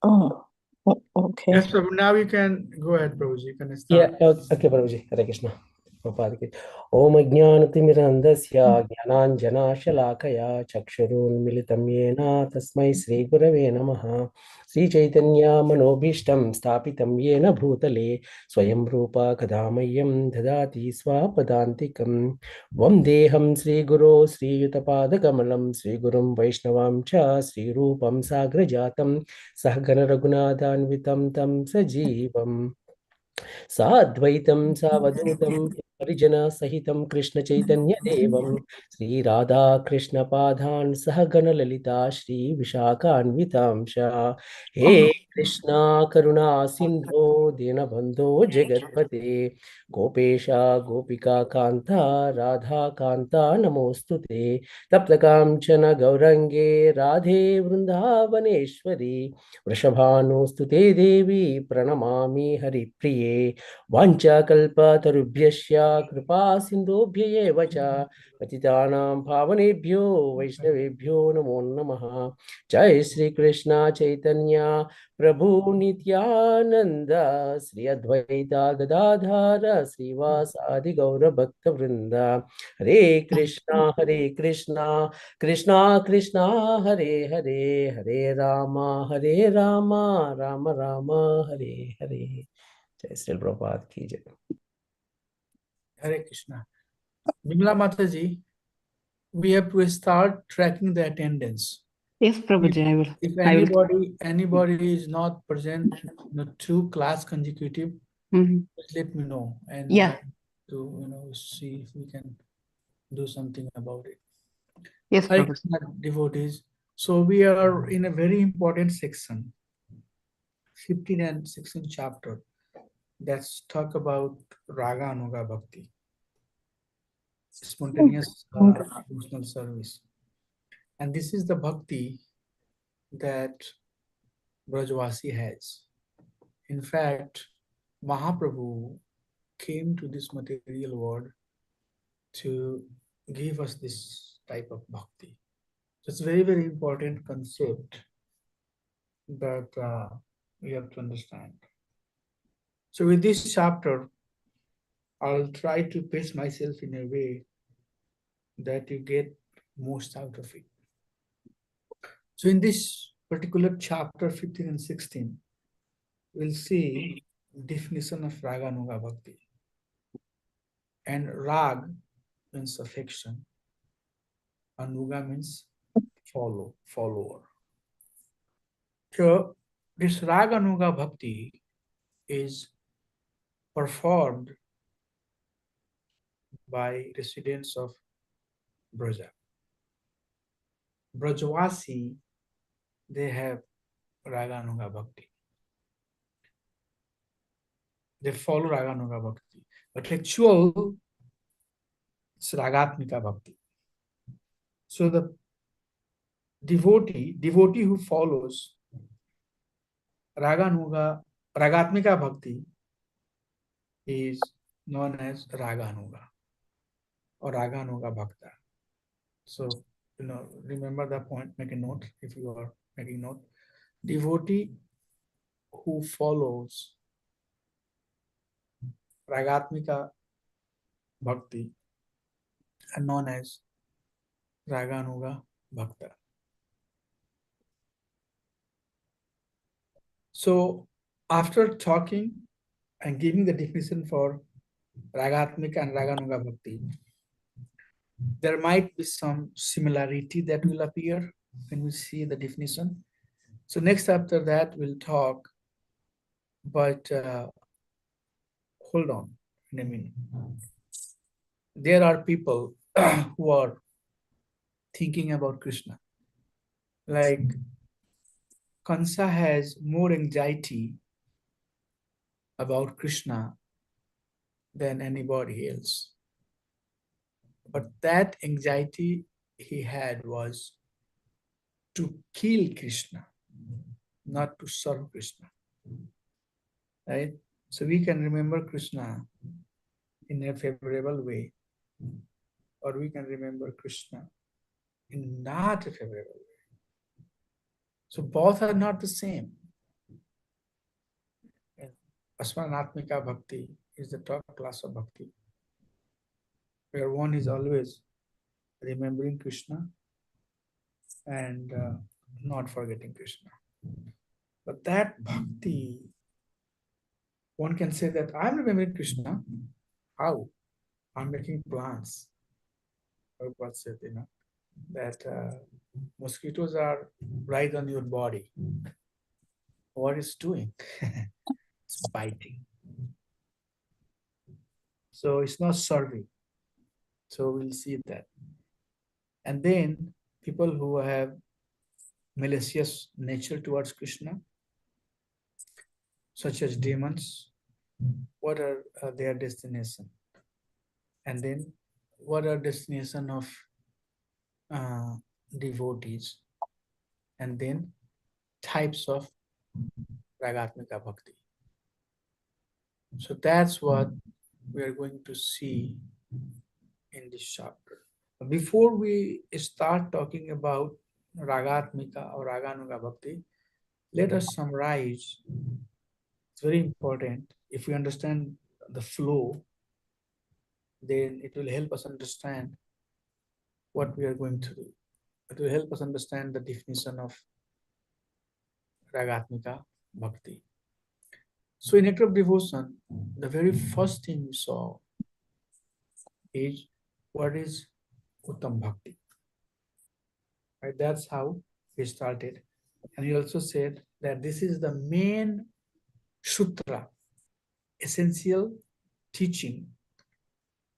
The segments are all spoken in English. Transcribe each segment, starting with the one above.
Oh, okay. Yes, Prabhu. Now you can go ahead, Prabhuji. You can Yeah, start. okay, Prabhuji. Hare Krishna. Prabhupada. Om Ajnanatimirandasya Jnananjanashalakaya Chakshurunmilitam Yena Tasmai Sri Gurave Namaha Sri Chaitanya Manobhishtam Sthapitam Yena Bhutale Swayam Rupa Kadamayam Dadati Swapadantikam Vamdeham Sri Guru Sri Yutapadakamalam Sri Gurum Vaishnavam Cha Sri Rupam Sagrajatam Sahagana Raghunathanvitam Tam Sajivam साद्वैतं सावधूतं परिजनसहितं कृष्णचैतन्यदेवं श्रीराधाकृष्णपादान् सह गणललिता श्रीविशाखान्वितांश हे कृष्णा करुणा सिन्धो दीनबन्धो जगत्पते गोपेश गोपिका कान्ता राधा कान्ता नमोऽस्तु ते तप्तकाञ्चन गौरङ्गे राधे वृन्दावनेश्वरी वृषभानुस्तु ते देवी प्रणमामि हरिप्रिये वाञ्छाकल्पतरुभ्यश्च कृपा सिन्धुभ्य एव च पतितानां पावनेभ्यो वैष्णवेभ्यो नमो नमः जय श्री कृष्ण चैतन्य प्रभु नित्यानंद श्री अद्वैता गदाधर श्रीवासादि गौर भक्त वृंद हरे कृष्णा कृष्णा कृष्णा हरे हरे हरे राम राम राम हरे हरे जय श्री प्रभुपाद की जय। Hare Krishna. Bimla Mataji, we have to start tracking the attendance. Yes, Prabhuji, I will. If I will. anybody is not present, two class consecutive, just let me know, and Yeah. to see if we can do something about it. Yes, Hare Prabhuji. Krishna, devotees. So we are in a very important section, 15 and 16 chapter. That's talk about Raganuga Bhakti, spontaneous devotional service. And this is the bhakti that Brajvasi has. In fact, Mahaprabhu came to this material world to give us this type of bhakti. So it's a very, very important concept that we have to understand. So with this chapter, I'll try to pace myself in a way that you get most out of it. So in this particular chapter 15 and 16, we'll see definition of Raganuga Bhakti. And Rag means affection, Anuga means follower. So this Raganuga Bhakti is performed by residents of Braja. Brajvasi, they have Raganuga Bhakti. They follow Raganuga Bhakti. But actual, it's Ragatmika Bhakti. So the devotee who follows Ragatmika Bhakti is known as Raganuga or Raganuga Bhakta. So, remember the point, make a note if you are making note. Devotee who follows Ragatmika Bhakti are known as Raganuga Bhakta. So, after talking and giving the definition for Ragatmika and Raganuga Bhakti, there might be some similarity that will appear when we see the definition. So next after that, we'll talk, but hold on in a minute. There are people who are thinking about Krishna. Like Kansa has more anxiety about Krishna than anybody else. But that anxiety he had was to kill Krishna, not to serve Krishna. Right? So we can remember Krishna in a favorable way, or we can remember Krishna in not a favorable way. So both are not the same. Asmanatmika Bhakti is the top class of Bhakti, where one is always remembering Krishna and not forgetting Krishna. But that Bhakti, one can say that I'm remembering Krishna. How? I'm making plans. Prabhupada said, that mosquitoes are right on your body. What is doing? It's biting. So it's not serving. So we'll see that. And then people who have malicious nature towards Krishna, such as demons, what are their destination? And then what are destination of uh, devotees? And then types of Ragatmika Bhakti. So that's what we are going to see in this chapter. Before we start talking about Ragatmika or Raganuga Bhakti, let us summarize. It's very important. If we understand the flow, then it will help us understand what we are going to do. It will help us understand the definition of Ragatmika Bhakti. So in Nectar of Devotion, the very first thing we saw is what is Uttam Bhakti. Right? That's how we started. And he also said that this is the main sutra, essential teaching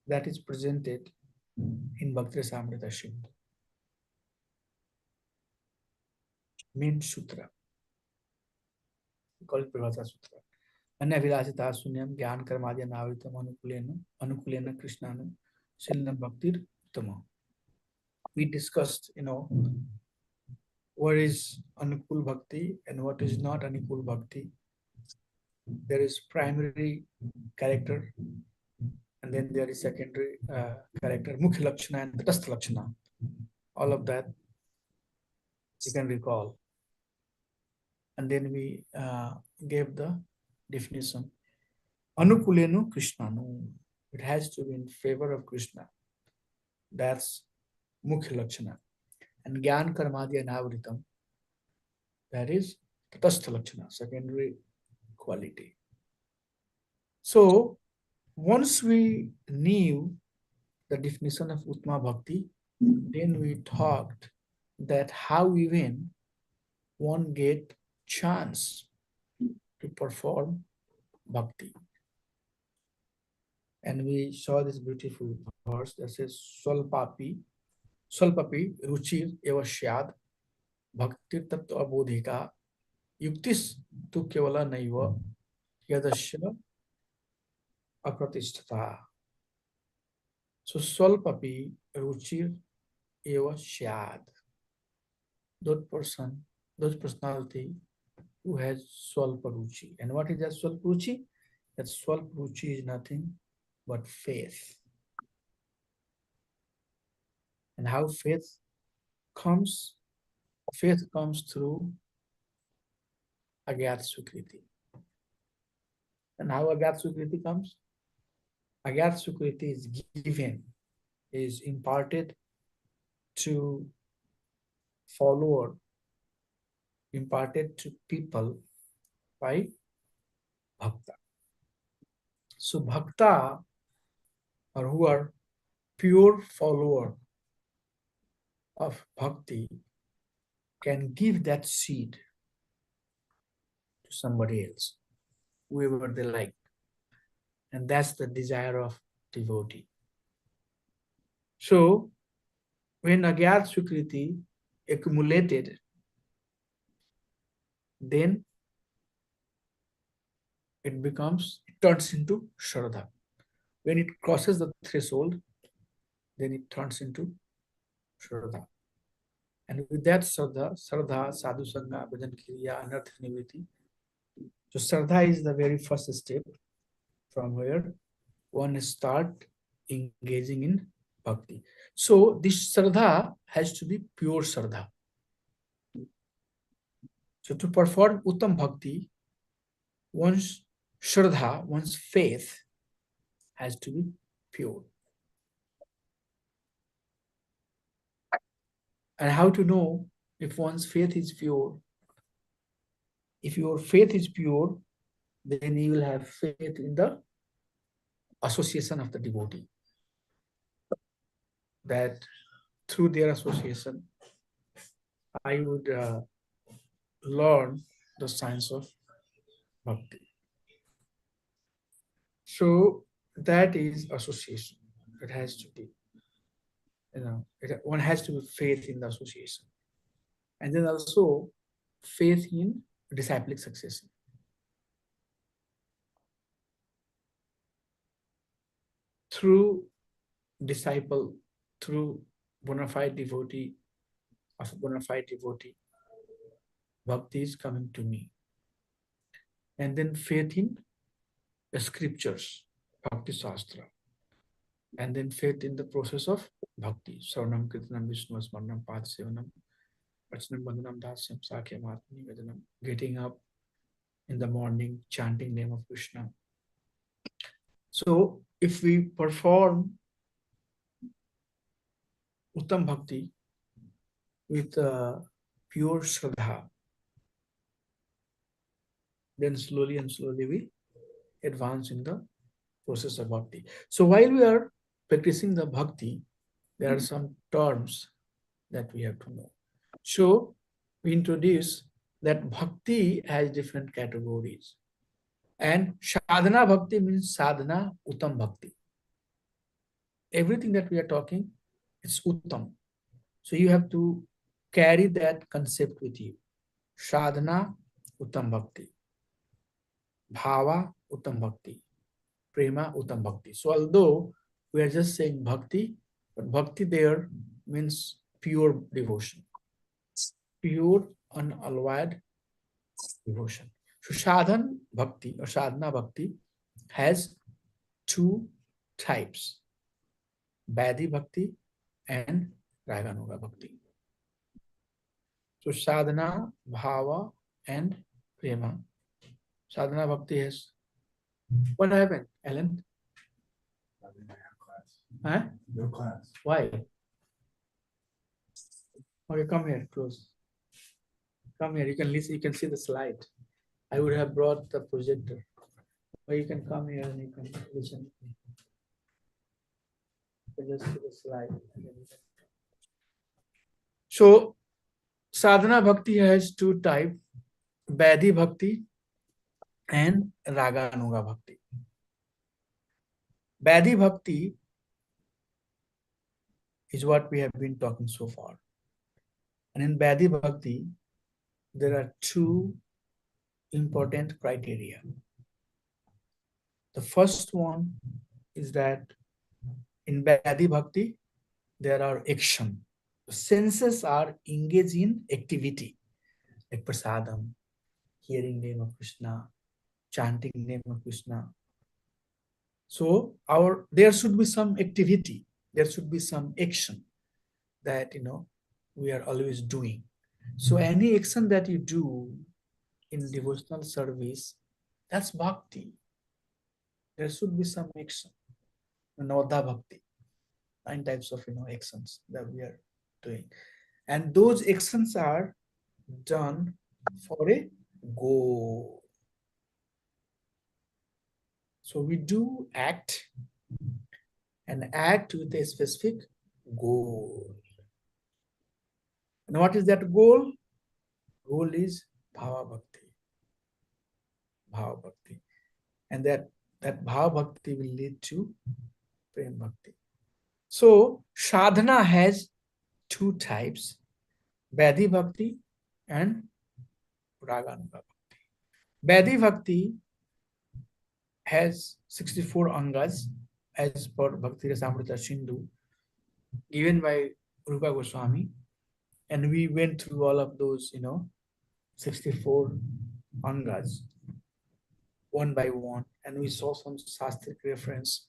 that is presented in Bhakti Rasamrita Sindhu. Main sutra. We call it Prabhata Sutra. Anya Vilasita Sunyam Gyan Karmadya Navitam Anukulena Krishnanu Silna Bhaktir Uttama. We discussed, what is Anukul Bhakti and what is not Anukul Bhakti. There is primary character and then there is secondary character, Mukhya Lakshana and Tatastha Lakshana. All of that you can recall. And then we gave the definition. Anukulenu Krishnanu. It has to be in favor of Krishna. That's Mukhya Lakshana. And Gyan Karmadya Navritam. That is Tatastha Lakshana, secondary quality. So once we knew the definition of Uttama Bhakti, then we talked that how even one get chance to perform Bhakti. And we saw this beautiful verse that says Swalpapi Ruchir Eva Shyad Bhakti Tattva Bodhika Yuktis Tu Kevala Naiva Yadasya Apratishtata. So Swalpapi Ruchir Eva Shyad. That person, that personality who has Swalpa Ruchi. And what is that Swalpa Ruchi? That Swalpa Ruchi is nothing but faith. And how faith comes? Faith comes through Agyat Sukriti. And how Agyat Sukriti comes? Agyat Sukriti is given, is imparted to follower, imparted to people by Bhakta. So Bhakta, or who are pure follower of Bhakti, can give that seed to somebody else, whoever they like. And that's the desire of devotee. So when Agyat Sukriti accumulated, then it turns into Shraddha. When it crosses the threshold, then it turns into Shraddha. And with that Shraddha, Sadhu Sangha, Bhajan Kriya, Anartha Nivritti. So Shraddha is the very first step from where one start engaging in Bhakti. So this Shraddha has to be pure Shraddha. So to perform Uttam Bhakti, one Shraddha, one's faith, has to be pure. And how to know if one's faith is pure? If your faith is pure, then you will have faith in the association of the devotee. That through their association, I would learn the science of bhakti. So that is association. It has to be, one has to be faith in the association. And then also faith in disciplic succession. Through disciple, through bona fide devotee, of a bona fide devotee, bhakti is coming to me. And then faith in the scriptures, Bhakti Shastra. And then faith in the process of bhakti, Saranam Kirtanam Vishnu Smaranam Pad Sevanam, Vachanam Bandhanam Dasyam Sakyam Atmani Vedanam, getting up in the morning, chanting name of Krishna. So if we perform Uttam Bhakti with pure Shraddha, then slowly and slowly we advance in the process of bhakti. So while we are practicing the bhakti, there are some terms that we have to know. So we introduce that bhakti has different categories. And sadhana bhakti means sadhana uttam bhakti. Everything that we are talking, it's uttam. So you have to carry that concept with you. Sadhana uttam bhakti. Bhava uttam bhakti. Prema uttam bhakti. So although we are just saying bhakti, but bhakti there means pure devotion. Pure, unalloyed devotion. So sadhan bhakti or sadhana bhakti has two types, Vaidhi bhakti and Raganuga bhakti. So sadhana, bhava and prema. Sadhana bhakti has, what happened, Alan? Huh? No class. Why? Okay, come here, close. Come here, you can listen, you can see the slide. I would have brought the projector. Or you can come here and you can listen. You can just see the slide. So, sadhana bhakti has two types, Vaidhi bhakti and Raganuga bhakti. Vaidhi bhakti is what we have been talking so far. And in Vaidhi bhakti, there are two important criteria. The first one is that in Vaidhi bhakti, there are action. The senses are engaged in activity, like prasadam, hearing name of Krishna, chanting name of Krishna. So there should be some activity, there should be some action that we are always doing. So any action that you do in devotional service, that's bhakti. There should be some action. Navadha bhakti, 9 types of actions that we are doing, and those actions are done for a goal. So we do act and act with a specific goal. And what is that goal? Goal is bhava bhakti. Bhava bhakti. And that bhava bhakti will lead to prem bhakti. So sadhana has two types, Vaidhi bhakti and Raganuga bhakti. Vaidhi bhakti has 64 angas as per Bhakti Rasamrita Sindhu, given by Rupa Goswami, and we went through all of those 64 angas one by one, and we saw some Shastric reference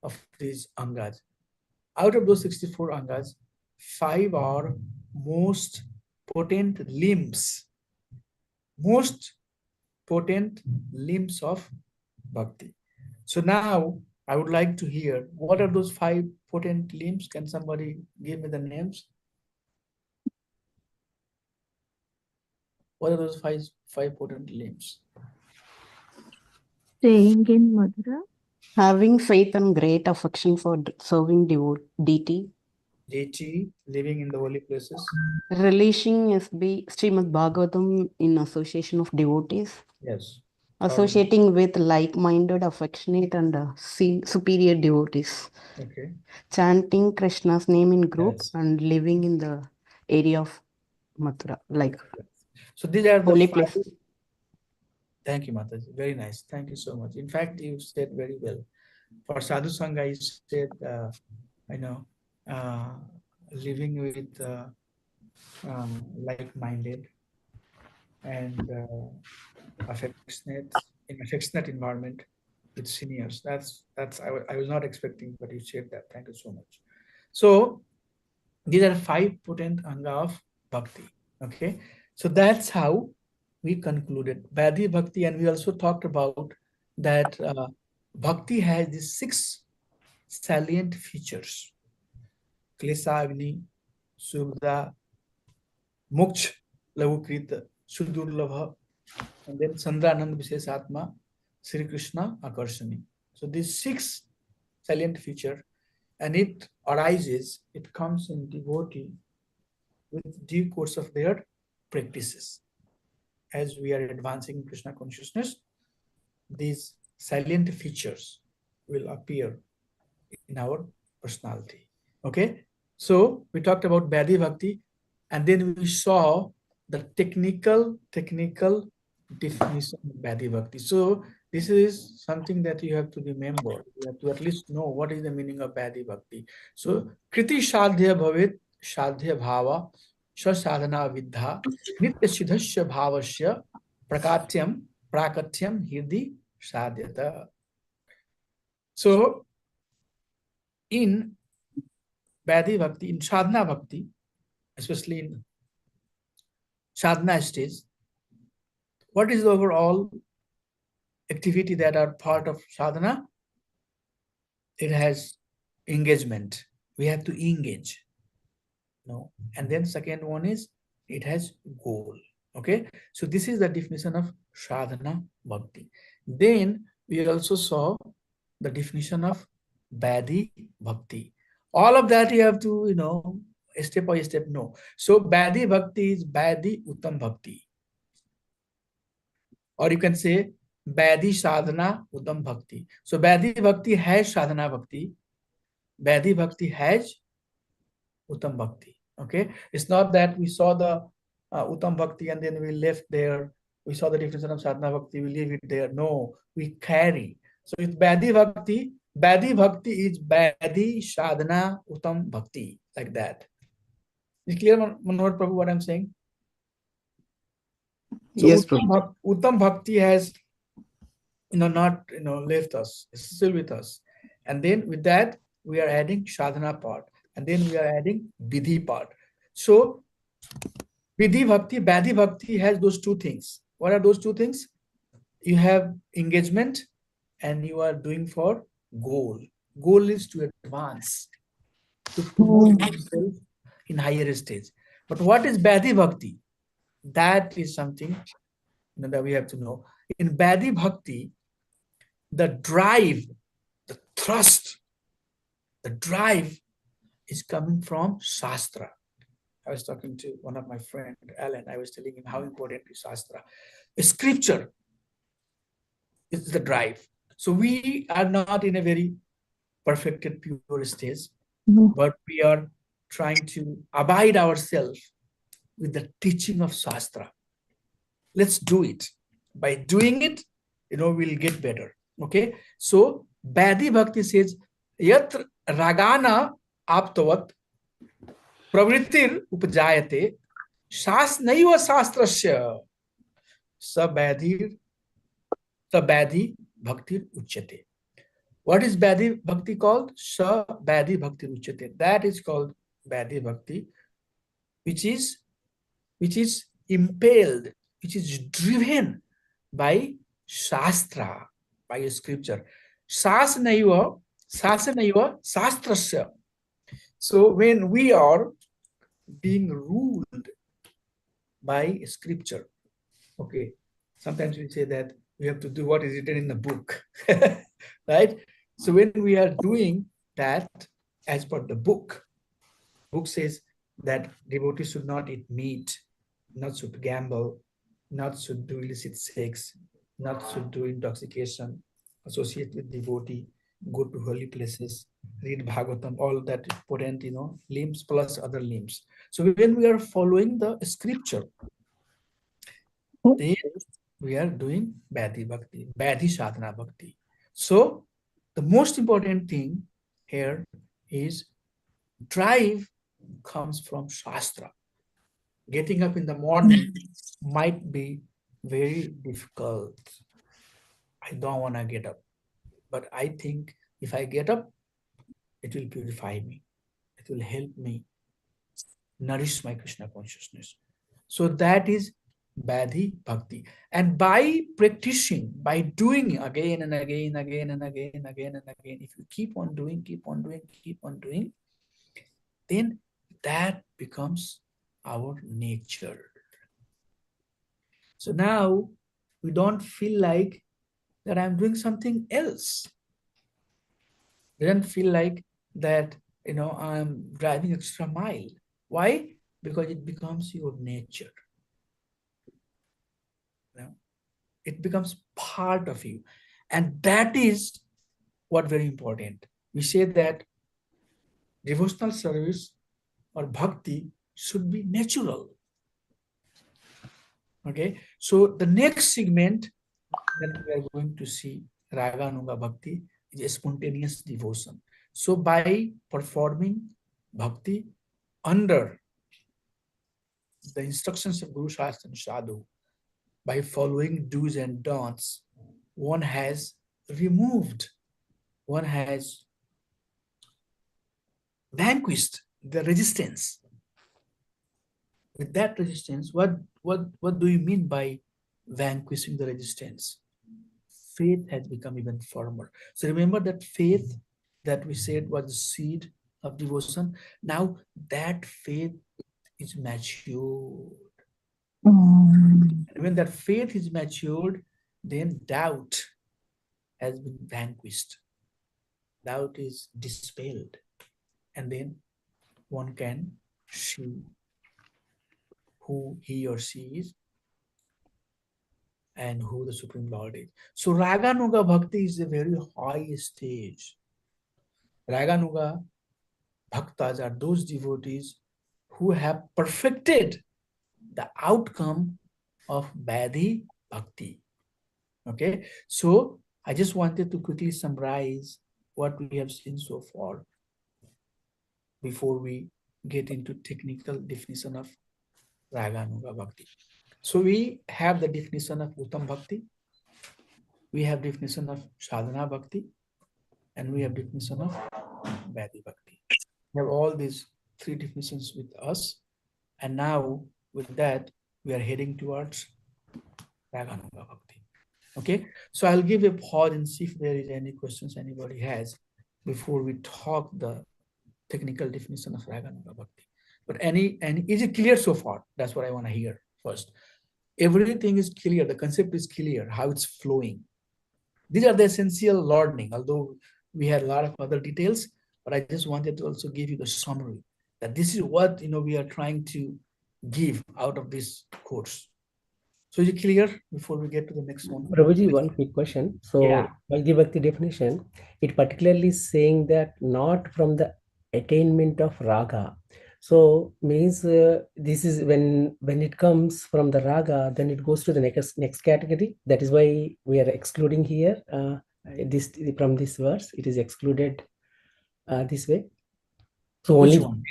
of these angas. Out of those 64 angas, 5 are most potent limbs, most potent limbs of bhakti. So now I would like to hear what are those 5 potent limbs? Can somebody give me the names? What are those five potent limbs? Staying in Madura, Having faith and great affection for serving deity. Deity, living in the holy places. Relishing Srimad Bhagavatam in association of devotees. Yes. Associating with like-minded, affectionate and superior devotees. Okay. Chanting Krishna's name in group Yes. and living in the area of Mathura, like So these are the holy 5. places. Thank you, Mataji. Very nice. Thank you so much. In fact, you said very well. For Sadhu Sangha, you said, uh, living with like-minded and affectionate environment with seniors. I was not expecting, but you shared that. Thank you so much. So these are 5 potent anga of bhakti. Okay, so that's how we concluded Bhadi Bhakti, and we also talked about that bhakti has these 6 salient features: Klesa Agni, Subda, Muksh, Lavukrita, Sudurlabha, and then Sandranand Vishesatma, Sri Krishna Akarshani. So these 6 salient feature, and it comes in devotee with due course of their practices. As we are advancing in Krishna consciousness, these salient features will appear in our personality. Okay, so we talked about Bhadi Bhakti, and then we saw the technical definition of Bhadi Bhakti. So this is something that you have to remember. You have to at least know what is the meaning of Bhadi Bhakti. So Kriti Shadhya Bhavit Shadhya Bhava Sadhana Vidha Nitya Siddhasya Bhavasya Prakatyam Prakatyam Hirdi Sadhyata. So in Bhadi Bhakti, in Sadhana Bhakti, especially in sadhana stage, what is the overall activity that are part of sadhana? It has engagement. We have to engage. No. And then second one is it has goal. Okay. So this is the definition of sadhana bhakti. Then we also saw the definition of Bhadi Bhakti. All of that you have to, step by step know. So Bhadi Bhakti is Bhadi Uttam Bhakti. Or you can say Bhadi Sadhana Uttam Bhakti. So Bhadi Bhakti has Sadhana Bhakti. Bhadi Bhakti has Uttam Bhakti. Okay. It's not that we saw the Uttam Bhakti and then we left there. We saw the definition of Sadhana Bhakti, we leave it there. No, we carry. So it's Bhadi Bhakti. Bhadi Bhakti is Bhadi Sadhana Uttam Bhakti, like that. Is it clear, Manohar Prabhu, what I'm saying? So Yes, Prabhu. Uttam Bhakti has not left us, it's still with us. And then with that, we are adding sadhana part, and then we are adding vidhi part. So vidhi bhakti, Bhadi Bhakti has those 2 things. What are those 2 things? You have engagement and you are doing for goal. Goal is to advance, to promote yourself in higher stage. But what is Bhadi Bhakti? That is something that we have to know. In Bhadi Bhakti, the drive, the thrust, the drive is coming from Shastra. I was talking to one of my friends, Alan. I was telling him how important is Shastra. Scripture is the drive. So we are not in a very perfected, pure stage, but we are trying to abide ourselves with the teaching of Shastra. Let's do it. By doing it, we'll get better. Okay. So Bhadi Bhakti says, Yatra Ragana Aptavat Pravritir Upajayate Shas Naiva Sastrasya Sabadhi Bhakti Uchyate. What is Bhadi Bhakti called? Sabadhi Bhakti Uchyate. That is called Bhadi Bhakti, which is impelled, which is driven by Shastra, by scripture. Sasanaiva Shastrasya. So when we are being ruled by scripture, okay, sometimes we say that we have to do what is written in the book, right? So when we are doing that as per the book says that devotees should not eat meat, not should gamble, not should do illicit sex, not should do intoxication, associate with devotee, go to holy places, read Bhagavatam, all that important, limbs plus other limbs. So when we are following the scripture, then we are doing Bhakti Bhakti, Bhakti Sadhana Bhakti. So the most important thing here is drive comes from Shastra. Getting up in the morning might be very difficult. I don't want to get up. But I think if I get up, it will purify me. It will help me nourish my Krishna consciousness. So that is Bhakti Bhakti. And by practicing, by doing again and again, again and again, again and again, if you keep on doing, then that becomes our nature. So now we don't feel like that I'm doing something else. We don't feel like that, I'm driving extra mile. Why? Because it becomes your nature. It becomes part of you. And that is what very important. We say that devotional service or bhakti should be natural. Okay, so the next segment that we are going to see, Raganuga Bhakti, is a spontaneous devotion. So by performing bhakti under the instructions of Guru Shastra and Sadhu, by following do's and don'ts, one has vanquished the resistance. With that resistance, what do you mean by vanquishing the resistance? Faith has become even firmer. So remember that faith that we said was the seed of devotion. Now that faith is matured. And when that faith is matured, then doubt has been vanquished. Doubt is dispelled. And then one can see who he or she is and who the Supreme Lord is. So Raganuga Bhakti is a very high stage. Raganuga Bhaktas are those devotees who have perfected the outcome of Bhakti Bhakti. Okay, so I just wanted to quickly summarize what we have seen so far before we get into technical definition of Raganuga Bhakti. So we have the definition of Uttam Bhakti, we have definition of Sadhana Bhakti, and we have definition of Bhakti Bhakti. We have all these three definitions with us, and now with that we are heading towards Raganuga Bhakti. Okay, so I'll give a pause and see if there is any questions anybody has before we talk the technical definition of Raganuga Bhakti. But any is it clear so far? That's what I want to hear first. Everything is clear, the concept is clear, how it's flowing. These are the essential learning, although we had a lot of other details, but I just wanted to also give you the summary that this is what we are trying to give out of this course. So is it clear before we get to the next one? Prabhuji, one quick question. So Yeah. by the Bhakti definition, it particularly saying that not from the attainment of raga. So means this is when it comes from the raga, then it goes to the next category. That is why we are excluding here this from this verse. It is excluded this way. So Which only one?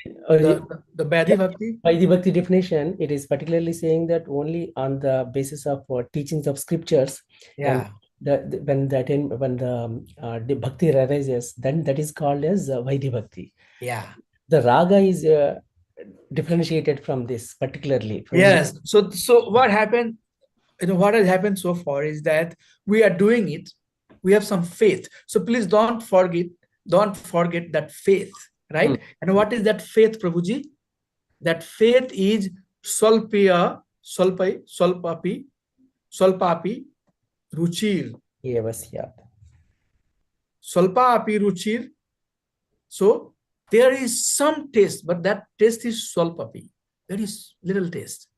The Bhakti Bhakti? by the Bhakti definition, it is particularly saying that only on the basis of teachings of scriptures, Yeah. and when the Bhakti arises, then that is called as Vaidhi Bhakti. Yeah. The raga is differentiated from this particularly. Yes. So what happened? what has happened so far is that we are doing it. We have some faith. So please don't forget that faith, right? And what is that faith, Prabhuji? That faith is swalpapi ruchir. Yevasya. Swalpapi ruchir. So there is some taste, but that taste is swalpapi. There is little taste.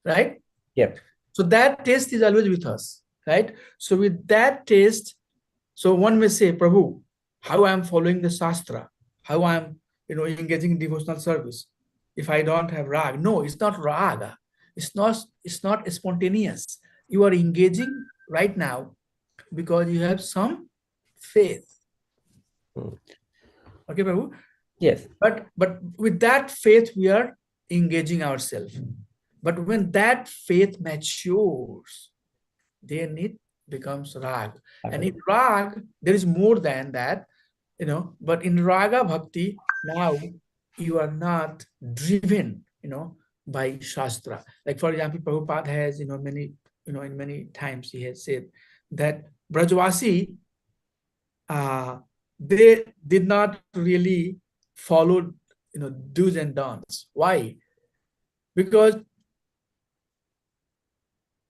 Right? Yep. So that taste is always with us, right? So with that taste, so one may say, Prabhu, how I am following the Shastra, how I am, engaging in devotional service. If I don't have rag, no, it's not raga. It's not spontaneous. You are engaging right now because you have some faith. Okay, Prabhu? Yes. But with that faith, we are engaging ourselves. But when that faith matures, then it becomes rag. And in rag, there is more than that, but in raga bhakti, now you are not driven, by Shastra. Like, for example, Prabhupada has, many, in many times he has said that Brajvasi, they did not really follow, do's and don'ts. Why? Because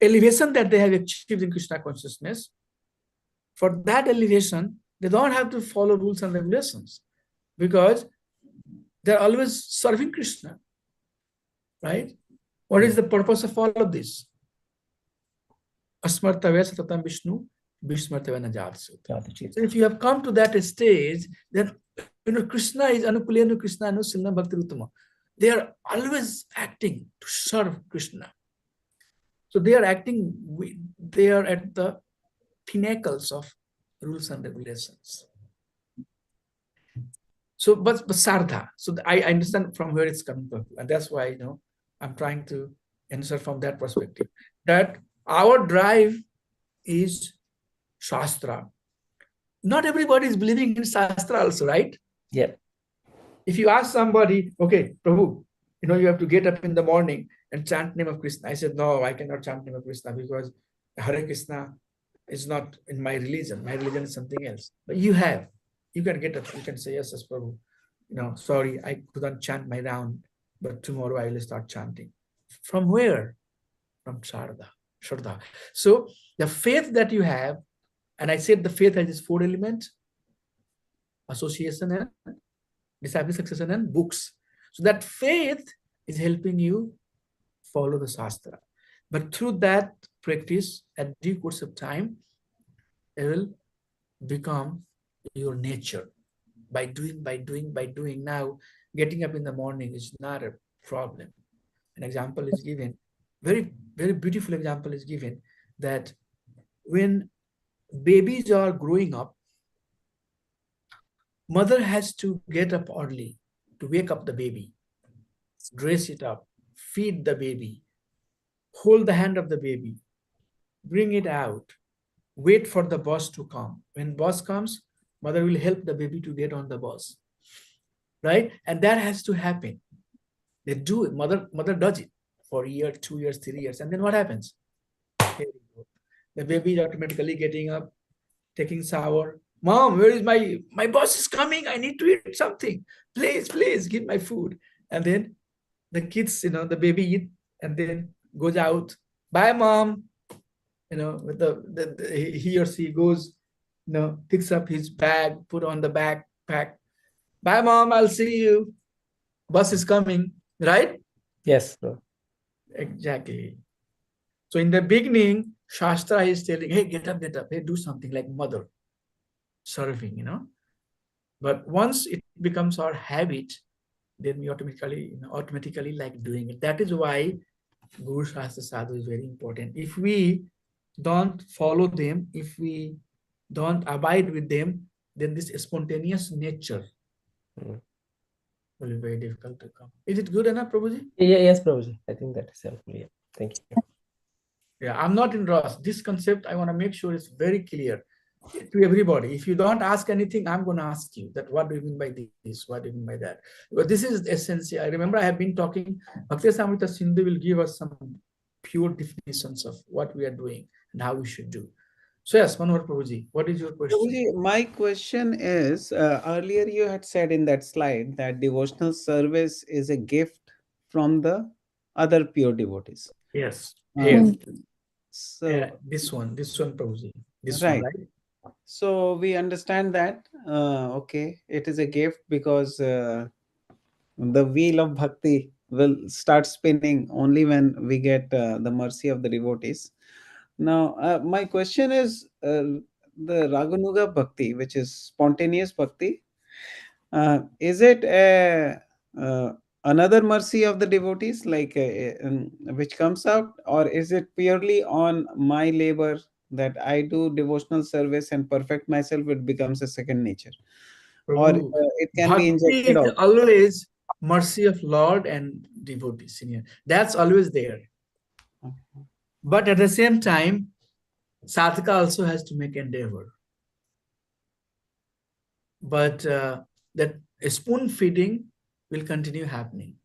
elevation that they have achieved in Krishna consciousness, for that elevation, they don't have to follow rules and regulations because they're always serving Krishna, right? What is the purpose of all of this? Asmartavya satatam Vishnu, Vishmartavya najatsut. So if you have come to that stage, then Krishna is Anukulenu Krishna Anusilna Bhakti Uttama. They are always acting to serve Krishna. So they are acting, they are at the pinnacles of rules and regulations. So, but Sardha, so I understand from where it's coming from. And that's why, I'm trying to answer from that perspective, that our drive is Shastra. Not everybody is believing in Shastra also, right? Yeah. If you ask somebody, okay, Prabhu, you have to get up in the morning and chant name of Krishna. I said, no, I cannot chant name of Krishna because Hare Krishna is not in my religion. My religion is something else. But you can get up. You can say, yes, Prabhu. Sorry, I couldn't chant my round, but tomorrow I will start chanting. From where? From Shraddha. So the faith that you have, and I said the faith has these 4 elements: association and disciple succession and books. So that faith is helping you follow the Shastra. But through that practice, at due course of time, it will become your nature. By doing. Now, getting up in the morning is not a problem. An example is given, very, very beautiful example is given, that when babies are growing up, mother has to get up early to wake up the baby, dress it up, feed the baby, hold the hand of the baby, bring it out, wait for the bus to come. When bus comes, mother will help the baby to get on the bus, right? And that has to happen. They do it. Mother does it for a year, 2 years, 3 years. And then what happens? Here we go. The baby is automatically getting up, taking shower. Mom, where is my boss is coming? I need to eat something. Please give my food. And then the kids, the baby eat and then goes out. Bye, mom. With he or she goes, picks up his bag, put on the backpack. Bye, mom. I'll see you. Bus is coming, right? Yes, bro. Exactly. So in the beginning, Shastra is telling, hey, get up. Hey, do something like mother serving, But once it becomes our habit, then we automatically like doing it. That is why Guru Shastra Sadhu is very important. If we don't follow them, if we don't abide with them, then this spontaneous nature will be very difficult to come. Is it good enough, Prabhuji? Yes, Prabhuji. I think that is helpful. Yeah. Thank you. Yeah, I'm not in rush. This concept, I want to make sure it's very clear to everybody. If you don't ask anything, I'm going to ask you that what do you mean by this? What do you mean by that? Because this is essential. I remember I have been talking, Bhakti Samrita Sindhu will give us some pure definitions of what we are doing and how we should do. So yes, Manohar Prabhuji, what is your question? Prabhuji, my question is, earlier you had said in that slide that devotional service is a gift from the other pure devotees. Yes. Uh, Here. so This one, Prabhuji. This right. one, right? So we understand that, okay, it is a gift because the wheel of bhakti will start spinning only when we get the mercy of the devotees. Now, my question is the Raganuga bhakti, which is spontaneous bhakti, is it another mercy of the devotees, like which comes out, or is it purely on my labor that I do devotional service and perfect myself? It becomes a second nature, or Prabhu, it can be Bhakti injected is also. always mercy of Lord and devotees. That's always there. But at the same time, sadhaka also has to make endeavor. But that spoon feeding will continue happening.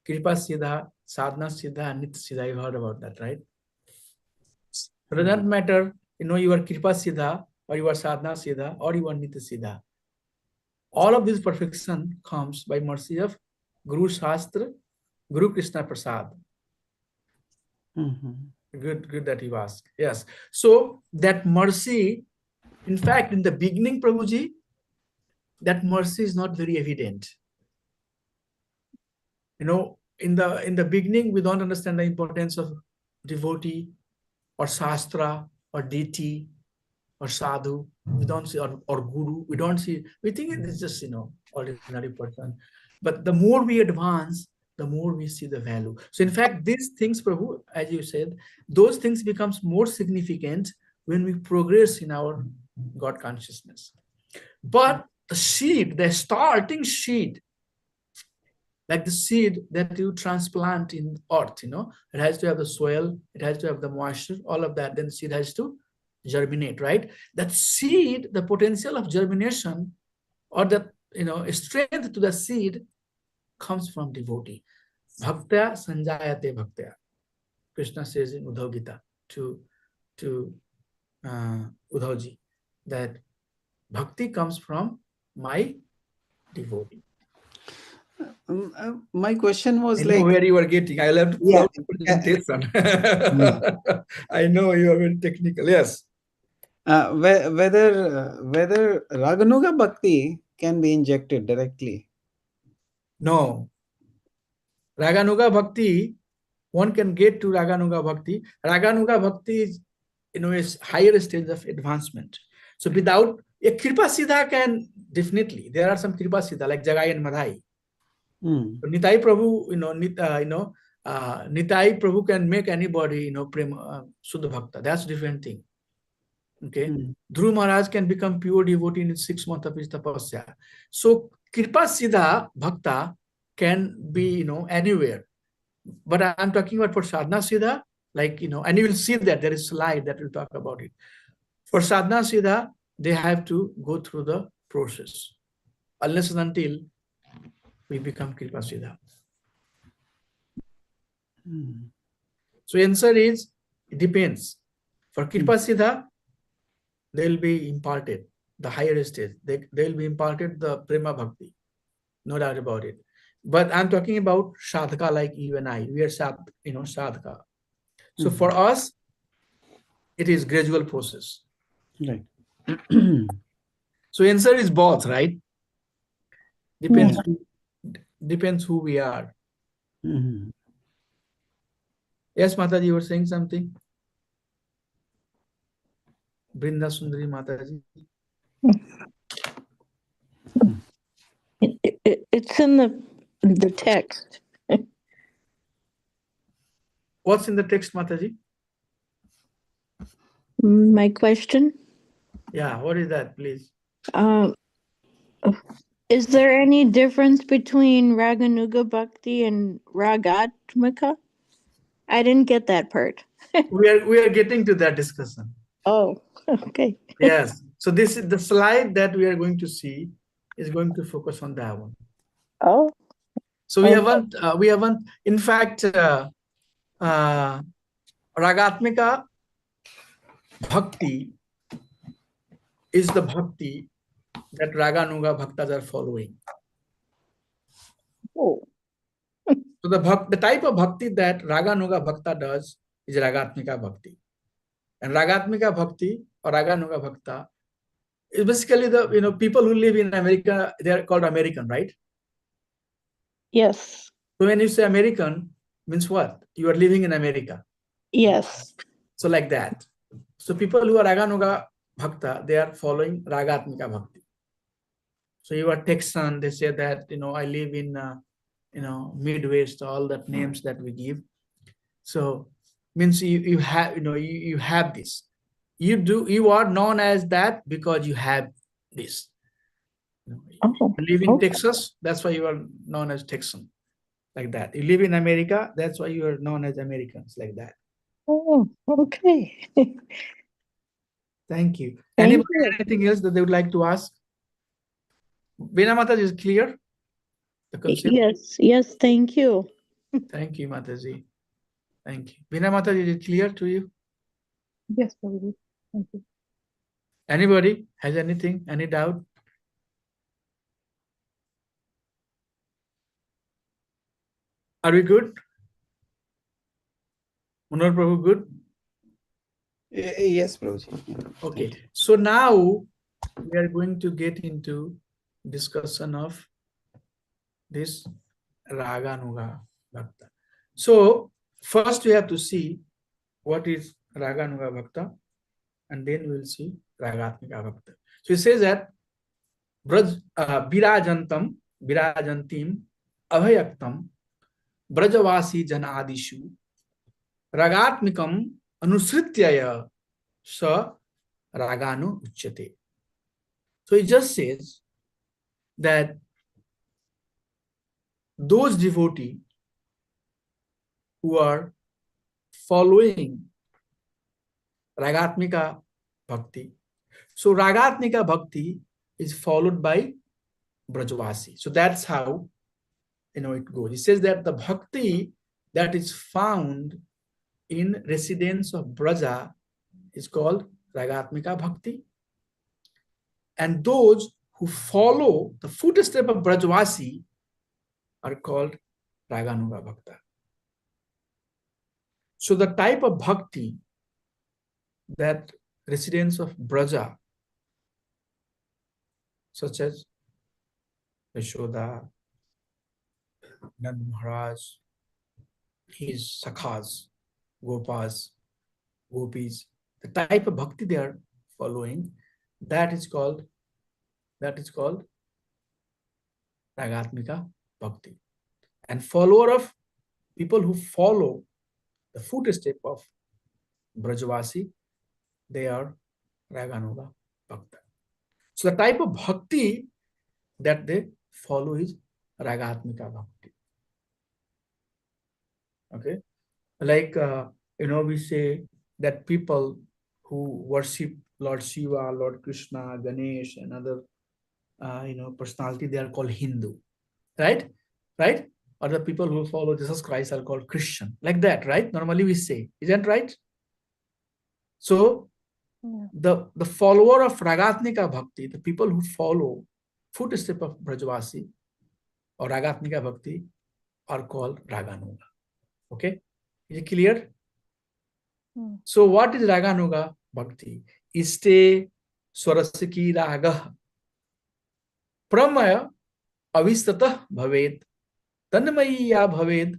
Kripa Siddha, Sadhana Siddha, and Nitya Siddha. You heard about that, right? So it doesn't matter, you are Kripa Siddha, or you are Sadhana Siddha, or you are Nitya Siddha. All of this perfection comes by mercy of Guru Shastra, Guru Krishna Prasad. Good that you asked. Yes. So that mercy, in fact, in the beginning, Prabhuji, that mercy is not very evident. In the beginning, we don't understand the importance of devotee or Shastra or deity or sadhu. We don't see, or guru. We don't see. We think it is just, ordinary person. But the more we advance, the more we see the value. So in fact, these things, Prabhu, as you said, those things becomes more significant when we progress in our God consciousness. But the seed, the starting seed, like the seed that you transplant in earth, it has to have the soil, it has to have the moisture, all of that, then the seed has to germinate, right? That seed, the potential of germination or the strength to the seed comes from devotee. Bhaktya sanjayate bhaktya. Krishna says in Uddhav Gita to Uddhavji that bhakti comes from my devotee. My question was I know like, where you are getting. I'll have to pull out the presentation. I know you are very technical. Yes. whether Raganuga Bhakti can be injected directly. No. Raganuga Bhakti, one can get to Raganuga Bhakti. Raganuga Bhakti is, is higher stage of advancement. So without a Kripa Siddha can definitely, there are some Kripa Siddha like Jagai and Madhai. So Nitai Prabhu, Nitai Prabhu can make anybody, Prema, Suddha Bhakta. That's different thing. Okay. Dhruv Maharaj can become pure devotee in 6 months of his tapasya. So Kripa Siddha Bhakta can be, anywhere. But I'm talking about for Sadhana Siddha, like, and you will see that there is a slide that will talk about it. For Sadhana Siddha, they have to go through the process. Unless and until we become Kripa Siddha. So answer is, it depends. For Kripa Siddha, they will be imparted, the higher stage. They will be imparted the Prema Bhakti. No doubt about it. But I'm talking about sadhaka like you and I. We are sadhaka. So for us, it is gradual process. Right. So answer is both, right? Depends who we are. Yes, Mataji, you were saying something? Brinda Sundari Mataji. It's in the text. What's in the text, Mataji? My question? Yeah, what is that, please? Is there any difference between Raganuga Bhakti and Ragatmika? I didn't get that part. we are getting to that discussion. Oh, okay. Yes. So this is the slide that we are going to see is going to focus on that one. Oh. So we haven't in fact Ragatmika Bhakti is the Bhakti that Raganuga Bhaktas are following. Oh. So the type of Bhakti that Raganuga Bhakta does is Ragatmika Bhakti. And Ragatmika Bhakti or Raganuga Bhakta is basically the people who live in America, they are called American, right? Yes. So when you say American, means what? You are living in America. Yes. So like that. So people who are Raganuga Bhakta, they are following Ragatmika Bhakti. So you are Texan, they say that, I live in, Midwest, all that names that we give. So means you have, you have this. You are known as that because you have this. Oh, You live in okay. Texas, that's why you are known as Texan. Like that. You live in America, that's why you are known as Americans, like that. Oh, okay. Thank you. Thank Anybody you. anything else that they would like to ask? Veena Mataji, is clear? The concept? Yes, thank you. Thank you, Mataji. Thank you. Veena Mataji, is it clear to you? Yes, Prabhuji. Thank you. Anybody has anything, any doubt? Are we good? Munor Prabhu, good? Yes, Prabhuji. Okay. So now we are going to get into discussion of this Raganuga Bhakta. So first we have to see what is Raganuga Bhakta, and then we will see Ragatmika Bhakta. So it says that Virajantam, Virajantim, Abhayaktam, Brajavasi Janadishu, Ragatmikam Anusrityaya Sa Raganu Uchyate. So it just says that those devotees who are following Ragatmika Bhakti. So Ragatmika Bhakti is followed by Brajavasi. So that's how it goes. It says that the Bhakti that is found in residence of Braja is called Ragatmika Bhakti. And those who follow the footstep of Brajavasi are called Raganuga Bhakta. So the type of Bhakti that residents of Braja, such as Yashoda, Nand Maharaj, his Sakhas, Gopas, Gopis, the type of Bhakti they are following, that is called Ragatmika Bhakti. And follower of people who follow the footstep of Brajavasi, they are Raganuga Bhakta. So the type of Bhakti that they follow is Ragatmika Bhakti. Okay, like we say that people who worship Lord Shiva, Lord Krishna, Ganesh, and other personality, they are called Hindu, right? Or the people who follow Jesus Christ are called Christian, like that, right? Normally we say, isn't right? So the follower of Ragatmika Bhakti, the people who follow footstep of Brajavasi or Ragatmika Bhakti, are called Raganuga. Okay, is it clear? So what is Raganuga Bhakti? Iste Swarasiki Raga Pramaya Avistata Bhaved Tanmaya Bhaved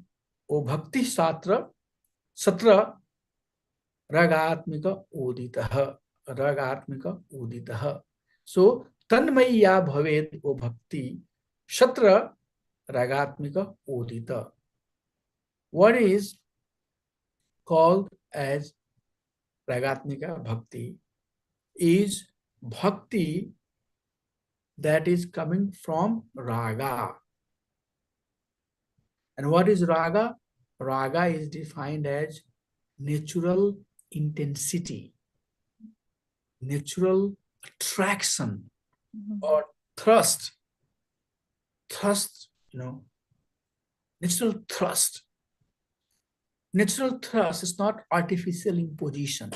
O Bhakti Satra Ragatmika Uditaha. So Tanmaya Bhaved O Bhakti Shatra Ragatmika Udita. What is called as Ragatmika Bhakti is Bhakti that is coming from Raga. And what is Raga? Raga is defined as natural intensity, natural attraction, or thrust, natural thrust. natural thrust is not artificial imposition.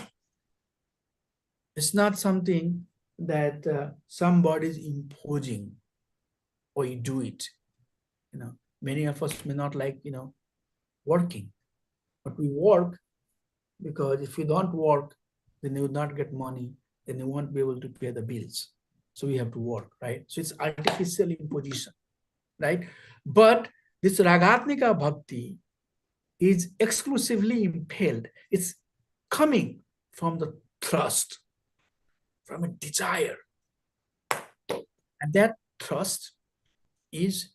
It's not something that somebody is imposing or you do it. Many of us may not like, working, but we work because if you don't work, then you will not get money, then you won't be able to pay the bills. So we have to work, right? So it's artificial imposition, right? But this Ragatmika Bhakti is exclusively impelled. It's coming from the thrust, from a desire. And that thrust is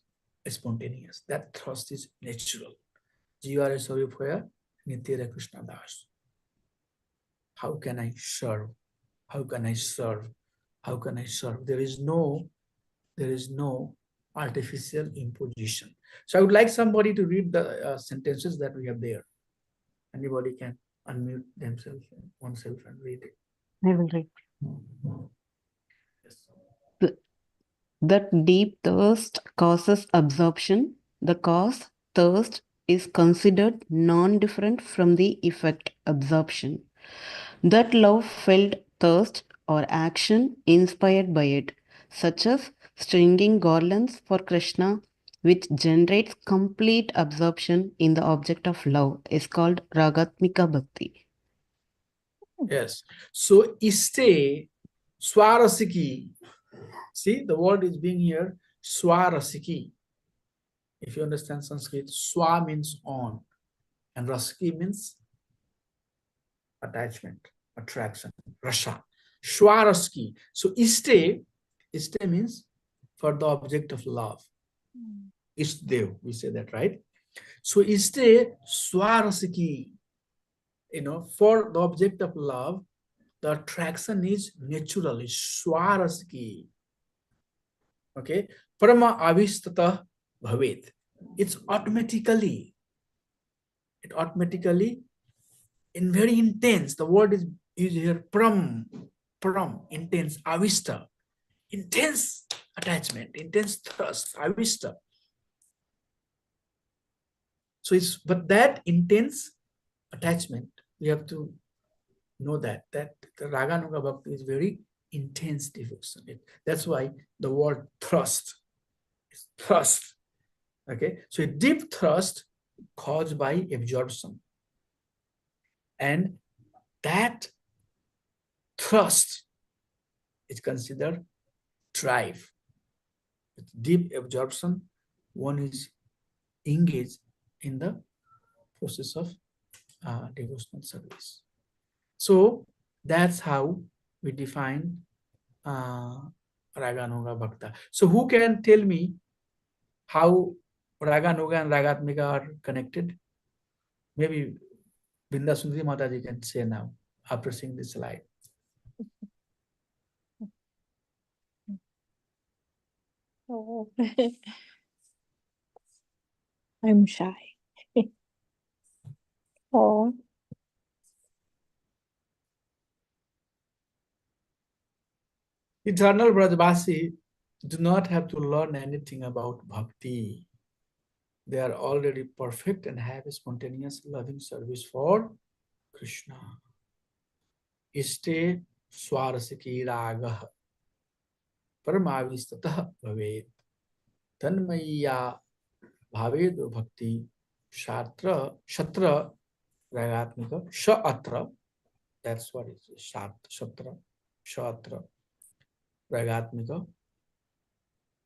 spontaneous. That thrust is natural. Jivare Sarupaya Nitya Krishna Das. How can I serve? How can I serve? How can I serve? There is no artificial imposition. So I would like somebody to read the sentences that we have there. Anybody can unmute themselves, oneself, and read it. I will read. Yes. That deep thirst causes absorption. The cause, thirst, is considered non-different from the effect, absorption. That love-filled thirst or action inspired by it, such as stringing garlands for Krishna, which generates complete absorption in the object of love, is called Ragatmika Bhakti. Yes. So iste swarasiki. See, the word is being here, swarasiki. If you understand Sanskrit, swa means on, and rasiki means attachment, attraction, rasha. Swarasiki. So iste means for the object of love. Istev, we say that, right? So iste swarasiki. For the object of love, the attraction is natural, is swarasiki. Okay, parama avistata bhavet. It's automatically in very intense. The word is used here, pram, intense, avista, intense attachment, intense thrust, avista. So but that intense attachment, we have to know that the Raganuga Bhakti is very intense devotion. That's why the word thrust is thrust. Okay, so a deep thrust caused by absorption, and that thrust is considered drive. With deep absorption, one is engaged in the process of devotional service. So that's how we define Raganuga Bhakta. So who can tell me how Raganuga and Ragatmika are connected? Maybe Binda Sundari Mataji can say now after seeing this slide. Oh. I'm shy. Oh. Eternal Brajvasi do not have to learn anything about bhakti. They are already perfect and have a spontaneous loving service for Krishna. Iste swarasiki ragah paramavistatah bhavet tanmaya bhavet bhakti shatra ragatmika shatra. That's what it is. Shatra ragatmika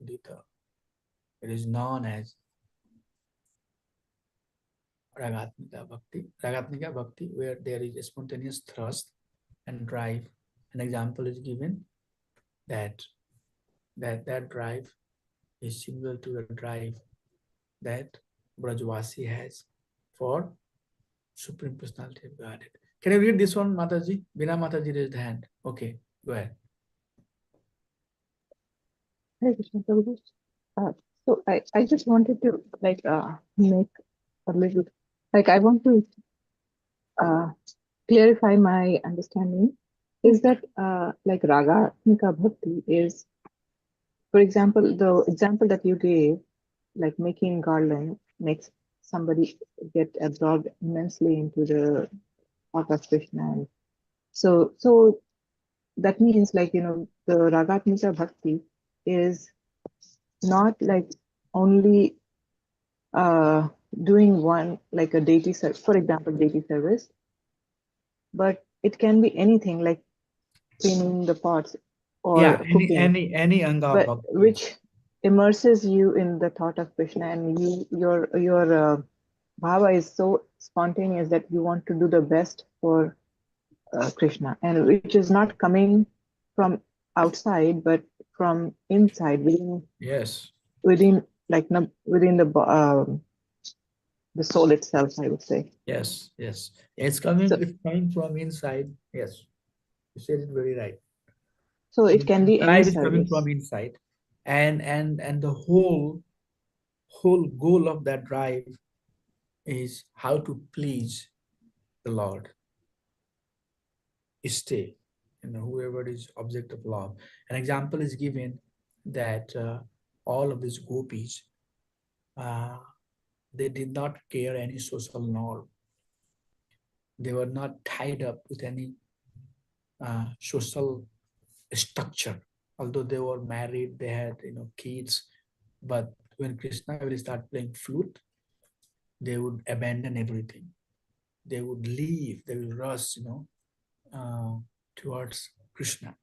dita. It is known as Ragatmika Bhakti, where there is a spontaneous thrust and drive. An example is given that drive is similar to the drive that Brajvasi has for Supreme Personality of Godhead. Can you read this one, Mataji? Bina Mataji raised the hand. Okay, go ahead. Hare Krishna Prabhu. So I just wanted to make a little, I want to clarify my understanding. Is that Ragatmika Bhakti is, for example, the example that you gave, like making garland makes somebody get absorbed immensely into the thought of Krishna. And so that means, like, the Ragatmika Bhakti is not like only doing one, like a deity service, for example, deity service, but it can be anything like cleaning the pots or cooking, any anga of but bhakti. which immerses you in the thought of Krishna, and your bhava is so spontaneous that you want to do the best for Krishna, and which is not coming from outside, but from inside, Yes, within, like, within the soul itself, I would say. yes. It's So, coming from inside. Yes, you said it very right. so it can be any Drive is coming service. from inside, and the whole goal of that drive is how to please the Lord. Stay, whoever is object of love. An example is given that all of these gopis, uh, they did not care any social norm. They were not tied up with any social structure. Although they were married, they had kids, but when Krishna will start playing flute, they would abandon everything. They would leave. They will rush, uh, towards Krishna.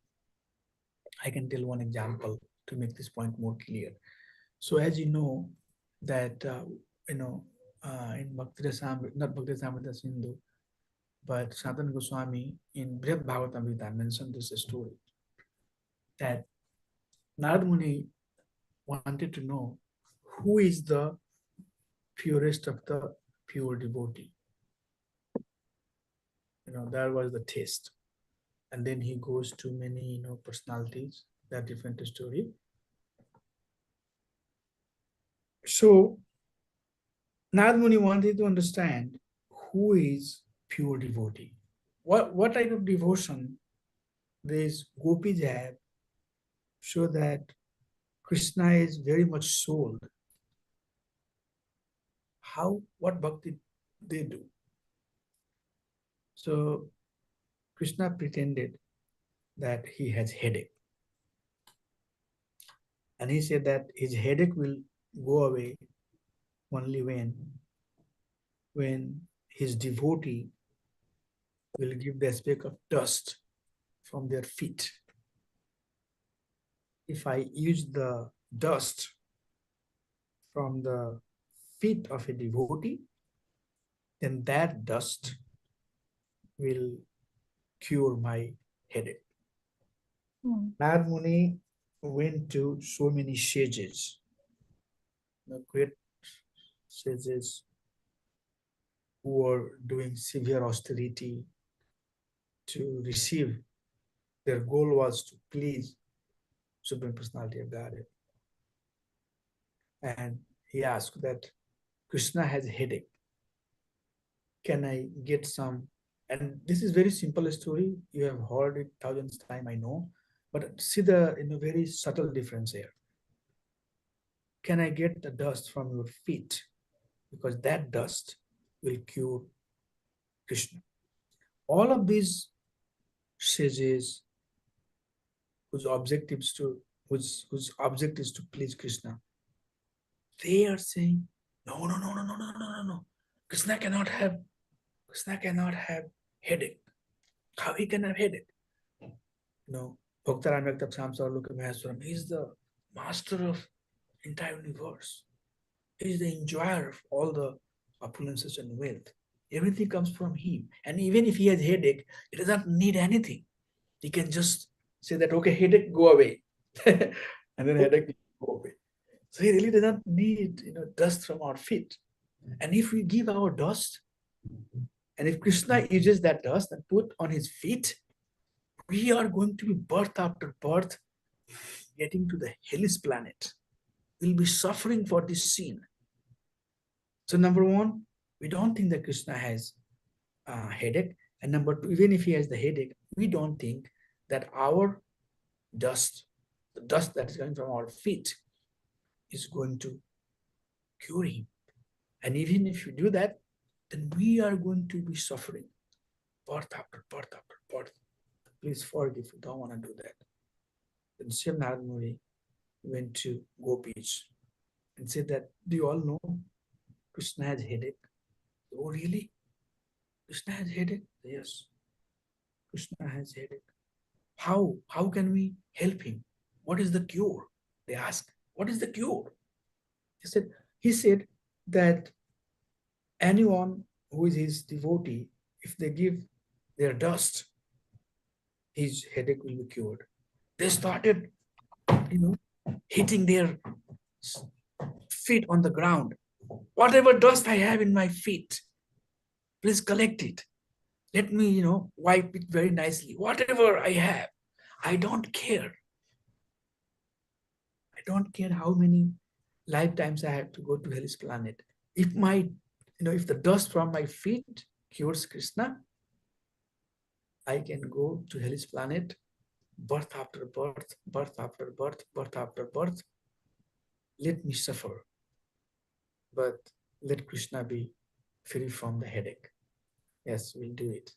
I can tell one example to make this point more clear. So as you know that in Bhakti Rasamrita, not Bhakti Rasamrita Sindhu, but Sanatana Goswami in Brihad Bhagavatamrita mentioned this story that Narad Muni wanted to know who is the purest of the pure devotee. That was the test. And then he goes to many personalities, that different story. So Narad Muni wanted to understand who is pure devotee. What type of devotion these gopis have, so that Krishna is very much sold. What bhakti they do? So Krishna pretended that he has headache. And he said that his headache will go away only when his devotee will give the speck of dust from their feet. If I use the dust from the feet of a devotee, then that dust will cure my headache. Narad Muni went to so many sages, great sages who were doing severe austerity to receive. Their goal was to please Supreme Personality of Godhead. And he asked that Krishna has a headache. Can I get some? And this is very simple story. You have heard it thousands of times, I know. But see the very subtle difference here. Can I get the dust from your feet? Because that dust will cure Krishna. All of these sages whose object is to please Krishna, they are saying, no. Krishna cannot have headache. How he can have headache? Bhaktaram Yaktab Samsar Maheswaram, he is the master of entire universe. He is the enjoyer of all the opulences and wealth. Everything comes from him. And even if he has headache, he doesn't need anything. He can just say that, okay, headache, go away. And then headache will go away. So he really doesn't need dust from our feet. And if we give our dust, and if Krishna uses that dust and put on his feet, we are going to be birth after birth getting to the hellish planet. We'll be suffering for this sin. So number one, we don't think that Krishna has a headache. And number two, even if he has the headache, we don't think that our dust, the dust that is coming from our feet, is going to cure him. And even if you do that, then we are going to be suffering birth after birth after birth. Please forgive if you don't want to do that. Then Shiv Narad Muni went to Gopis and said that, do you all know Krishna has headache? Oh, really? Krishna has headache? Yes, Krishna has headache. How can we help him? What is the cure? They asked, what is the cure? He said that anyone who is his devotee, if they give their dust, his headache will be cured. They started, hitting their feet on the ground. Whatever dust I have in my feet, please collect it. Let me, wipe it very nicely. Whatever I have, I don't care. I don't care how many lifetimes I have to go to hell's planet. If if the dust from my feet cures Krishna, I can go to hell's planet, birth after birth, birth after birth, birth after birth. Let me suffer, but let Krishna be free from the headache. Yes, we'll do it.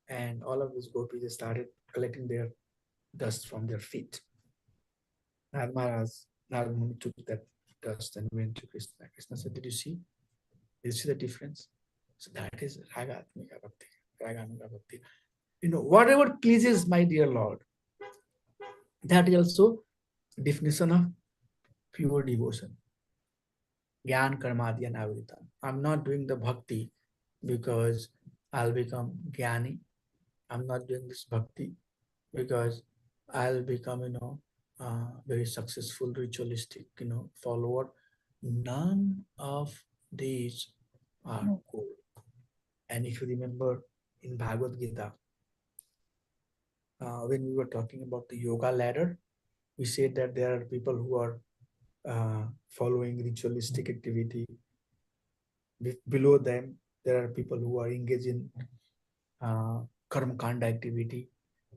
And all of these gopis started collecting their dust from their feet. Narad Maharaj, Narad Muni took that dust and went to Krishna. Krishna said, did you see? Did you see the difference? So that is Ragatmika Bhakti, Raganuga Bhakti. Whatever pleases my dear Lord, that is also definition of pure devotion. Gyan Karmadya Navritam. I'm not doing the bhakti because I'll become Gyani. I'm not doing this bhakti because I'll become, very successful, ritualistic, follower. None of these are goal. And if you remember in Bhagavad Gita, when we were talking about the yoga ladder, we said that there are people who are following ritualistic activity. Below them, there are people who are engaged in karma kanda activity.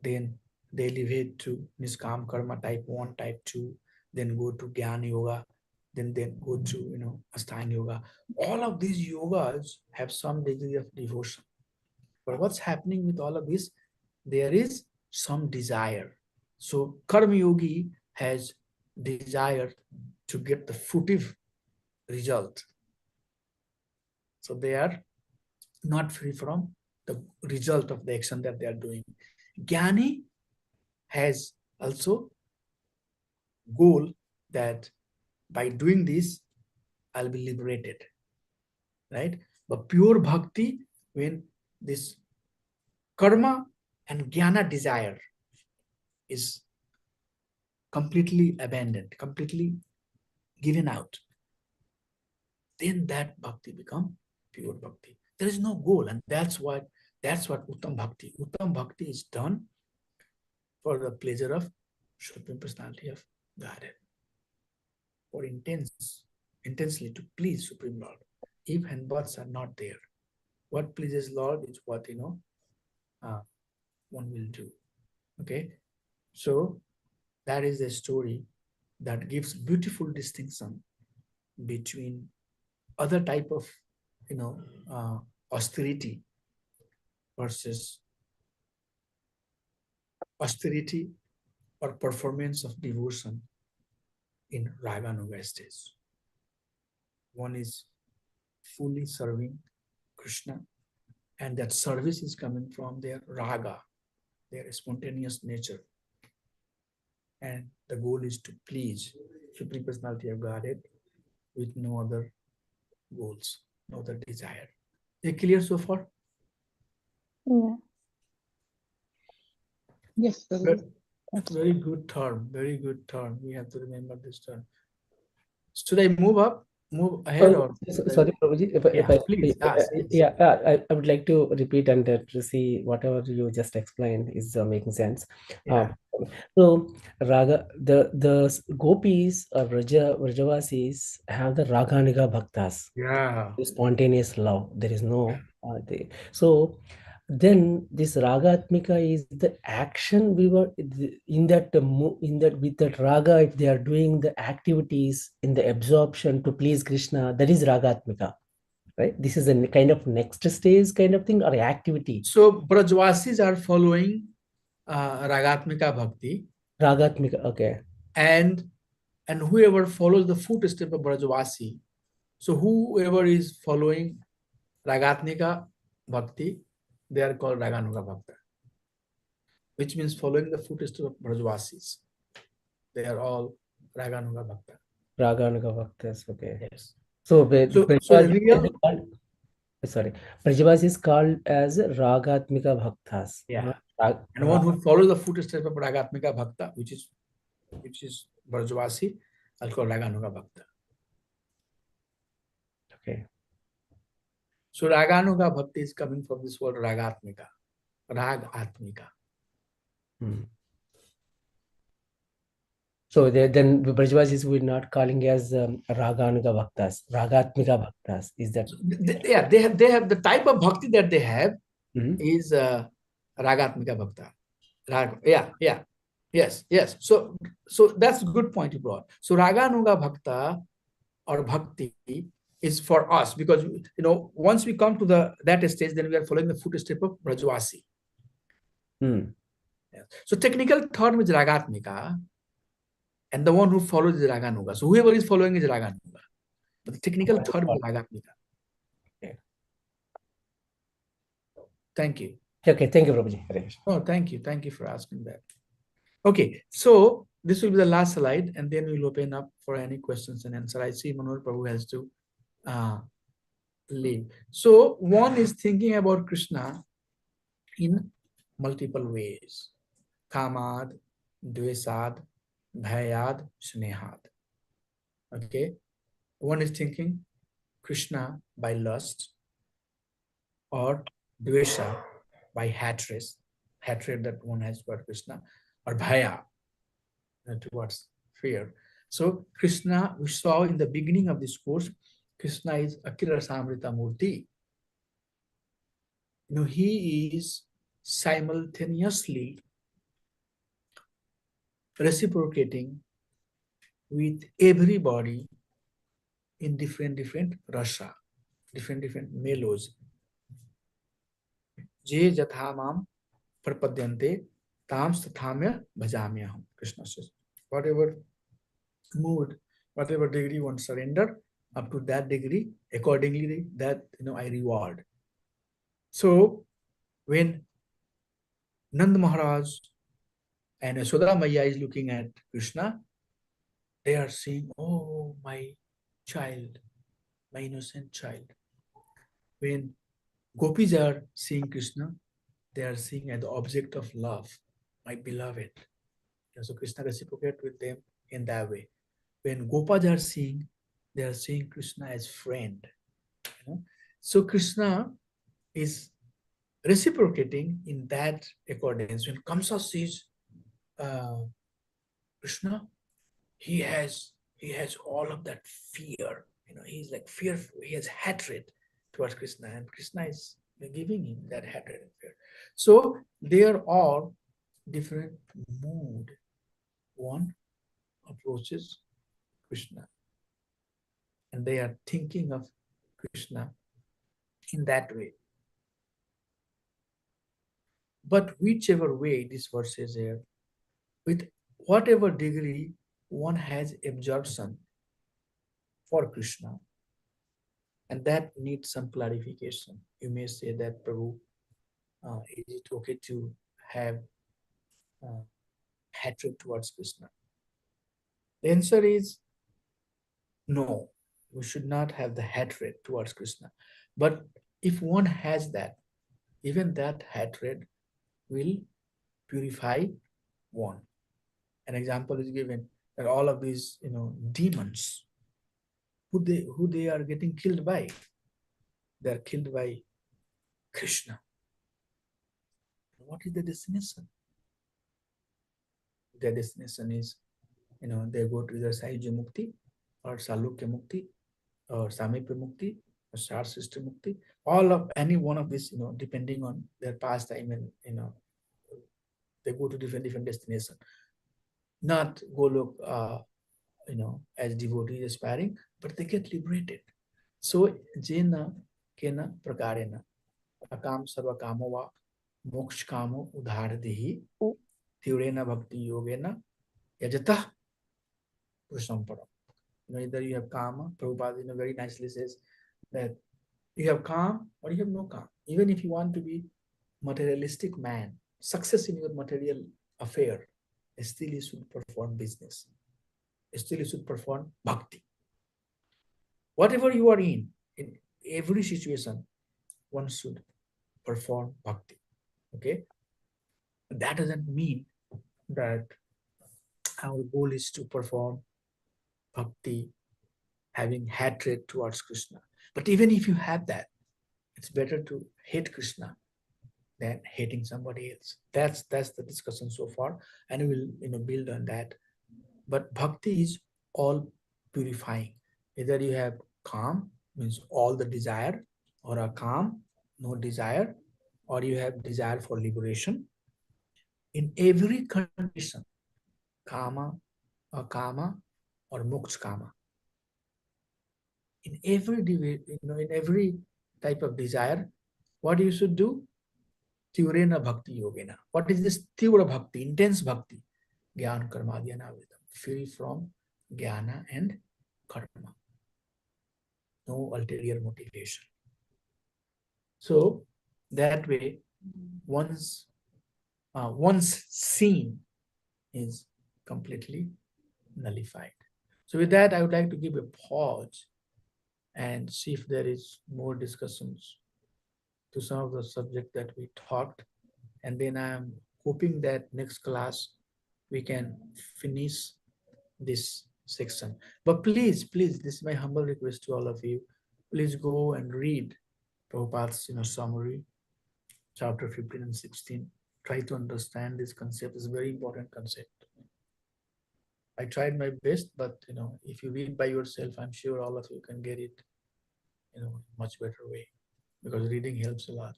Then they elevate to niskam karma type 1, type 2, then go to Gyan yoga, then go to Ashtanga yoga. All of these yogas have some degree of devotion. But what's happening with all of this? There is some desire. So karma yogi has desire to get the fruitive result. So they are not free from the result of the action that they are doing. Jnani has also goal that by doing this, I'll be liberated, right? But pure bhakti, when this karma and jnana desire is completely abandoned, completely given out, then that bhakti become pure bhakti. There is no goal, and that's what Uttam Bhakti. Uttam Bhakti is done for the pleasure of Supreme Personality of Godhead, for intensely to please Supreme Lord. If and buts are not there, what pleases Lord is what one will do. Okay, so that is a story that gives beautiful distinction between other type of austerity versus austerity or performance of devotion in Raganuga stage. One is fully serving Krishna, and that service is coming from their raga, their spontaneous nature. And the goal is to please Supreme Personality of Godhead with no other goals, no other desire. Is it clear so far? Yeah. Yes, That's very good term. Very good term. We have to remember this term. Should I move ahead, or Sorry, Prabhuji, please ask. I would like to repeat and to see whatever you just explained is making sense. Yeah. So the gopis or Vrajavasis have the Raganuga bhaktas. Yeah. Spontaneous love. There is no so then this ragatmika is the action we were in that with that raga. If they are doing the activities in the absorption to please Krishna, that is ragatmika, right? This is a kind of next stage kind of thing or activity. So Brajvasis are following Ragatmika Bhakti, Ragatmika, okay. and whoever follows the footstep of Brajvasi, so whoever is following Ragatmika Bhakti, they are called Raganuga Bhakta, which means following the footstep of Brajvasis. They are all Raganuga Bhakta. Raganuga Bhaktas, okay. Yes. So, So real, sorry, Brajavas is called as Ragatmika Bhaktas. yeah. And one who follows the footsteps of Ragatmika Bhakta, which is Brajvasi, I'll call Raganuga Bhakta. Okay. So Raganuga Bhakti is coming from this word Ragatmika, Ragatmika. So then Brajavasis we're not calling as Raganuga Bhaktas, Ragatmika Bhaktas. Is that? So they have the type of bhakti that they have is Ragatmika Bhakta. Yes. So that's a good point you brought. So Raganuga Bhakta or Bhakti is for us because once we come to that stage, then we are following the footstep of Brajvasi. Yes. So technical term is Ragatmika, and the one who follows is Raganuga. So whoever is following is Raganuga. But the technical term is Ragatmika. Okay. Thank you. Okay, thank you, Prabhuji. Oh, thank you. Thank you for asking that. Okay, so this will be the last slide, and then we'll open up for any questions and answer. I see Manoj Prabhu has to leave. So one is thinking about Krishna in multiple ways. Kamad, Dvesad, Bhayad, Snehad. Okay, one is thinking Krishna by lust, or Dvesha by hatred that one has toward Krishna, or Bhaya towards fear. So Krishna, we saw in the beginning of this course, Krishna is Akira Samrita Murti. He is simultaneously reciprocating with everybody in different rasa, different melos. Je jathamam prapadyante tam stathamya bhajamyaham. Krishna says, whatever mood, whatever degree one surrender, up to that degree, accordingly that I reward. So when Nand Maharaj and Yashoda Maya is looking at Krishna, they are saying, oh, my child, my innocent child. When gopis are seeing Krishna, they are seeing as the object of love, my beloved. So Krishna reciprocate with them in that way. When gopas are seeing, they are seeing Krishna as friend. So Krishna is reciprocating in that accordance. When Kamsa sees Krishna, he has all of that fear. He's like fearful. He has hatred towards Krishna, and Krishna is giving him that hatred and fear. So they are all different mood. One approaches Krishna, and they are thinking of Krishna in that way. But whichever way this verse is here, with whatever degree one has absorption for Krishna, and that needs some clarification. You may say that, Prabhu, is it okay to have hatred towards Krishna? The answer is no. We should not have the hatred towards Krishna. But if one has that, even that hatred will purify one. An example is given that all of these, demons, who they are getting killed by, they are killed by Krishna. What is the destination? Their destination is, they go to either Sahyajya Mukti or Salukya Mukti or Samipya Mukti Sar Sister Mukti, all of any one of these, depending on their past time, and they go to different destination. Not go look, as devotees aspiring, but they get liberated. So jena kena prakarena akam sarva kamo va moksha kamo udhar dehi tirena bhakti yogena yajatah purusamparam. Either you have karma, Prabhupada very nicely says that you have calm or you have no calm. Even if you want to be materialistic man, success in your material affair, still you should perform business. Still you should perform bhakti. Whatever you are in every situation, one should perform bhakti. Okay? That doesn't mean that our goal is to perform bhakti having hatred towards Krishna. But even if you have that, it's better to hate Krishna than hating somebody else. That's the discussion so far, and we will build on that. But bhakti is all purifying. Either you have calm, means all the desire, or a calm, no desire, or you have desire for liberation. In every condition, kama, akama, or moksha kama. In every type of desire, what you should do? Tivrena bhakti yogena. What is this tivra bhakti, intense bhakti? Gyan karmadhyana vidam. Free from jnana and karma. No ulterior motivation. So that way, one's sin is completely nullified. So with that, I would like to give a pause and see if there is more discussions to some of the subject that we talked. And then I'm hoping that next class we can finish this section. But please, this is my humble request to all of you. Please go and read Prabhupada's summary, chapter 15 and 16. Try to understand this concept. It's a very important concept. I tried my best, but if you read by yourself, I'm sure all of you can get it much better way, because reading helps a lot.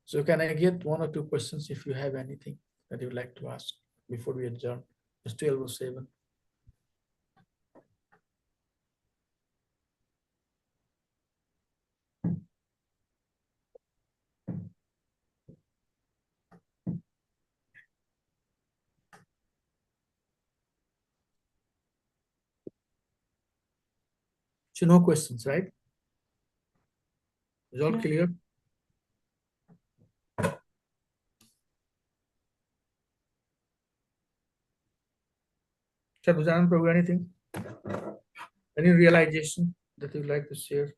So can I get one or two questions if you have anything that you'd like to ask before we adjourn? It's 12:07. So no questions, right? Is all No. clear? Sadhujan Prabhu, anything? Any realization that you'd like to share?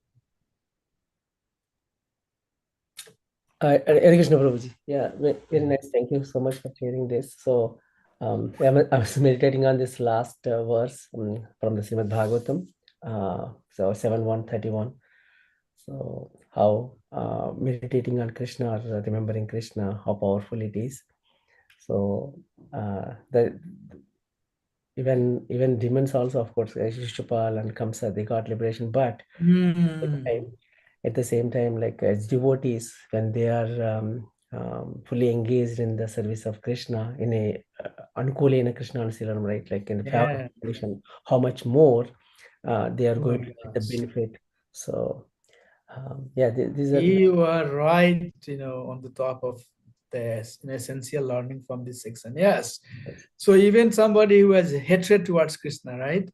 Hare Krishna Prabhuji. Yeah, very nice. Thank you so much for sharing this. So, I was meditating on this last verse from the Srimad Bhagavatam, so 7:131. So, how meditating on Krishna or remembering Krishna, how powerful it is. So, the even demons also, of course, Shishupal and Kamsa, they got liberation, but at the same time, like as devotees, when they are fully engaged in the service of Krishna in a anukula in a Krishna Silam, right? Like in the Yeah. favorite condition, how much more they are Oh going my to get the gosh. benefit. So yeah, these are You are right, on the top of the essential learning from this section. Yes. So even somebody who has hatred towards Krishna, right?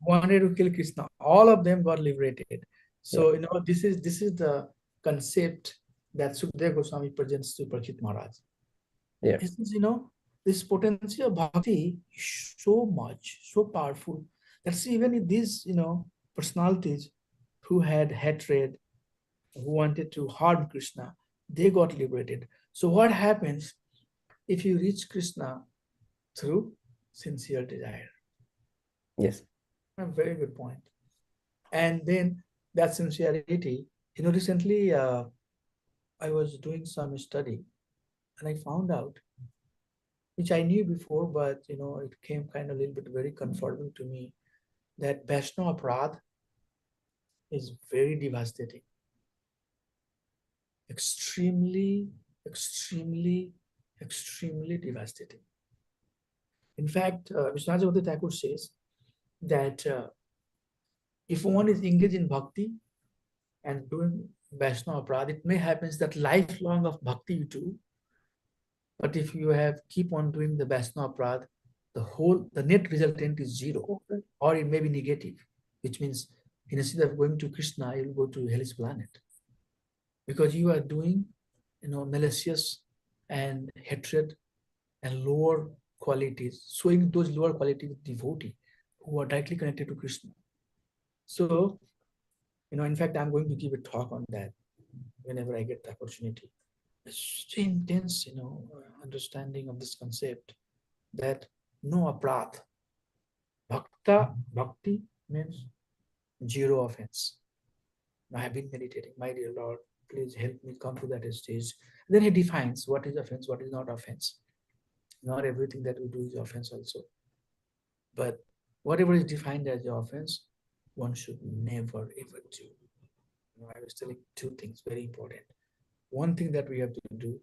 Wanted to kill Krishna, all of them got liberated. So this is the concept that Sukadeva Goswami presents to Parikshit Maharaj. yeah. This is, this potential of bhakti is so much, so powerful. That's even in these, personalities who had hatred, who wanted to harm Krishna, they got liberated. So what happens if you reach Krishna through sincere desire? Yes. A very good point. And then that sincerity, recently I was doing some study and I found out, which I knew before, but it came kind of a little bit very confirming to me, that Vaishnava Aparadh is very devastating. extremely, extremely, extremely devastating. In fact, Vishwanath Thakur says that if one is engaged in bhakti and doing Vaishnava Aparadha, it may happen that lifelong of bhakti you do, but if you have keep on doing the Vaishnava Aparadha, the net resultant is zero, or it may be negative, which means instead of going to Krishna, you will go to hellish planet, because you are doing, malicious and hatred and lower qualities, showing those lower qualities of devotee who are directly connected to Krishna. So, in fact, I'm going to give a talk on that whenever I get the opportunity. It's such intense, understanding of this concept that no aparadh. Bhakti means zero offense. I have been meditating, my dear Lord, please help me come to that stage. Then he defines what is offense, what is not offense. Not everything that we do is offense also. But whatever is defined as the offense, one should never ever do. I was telling two things very important. One thing that we have to do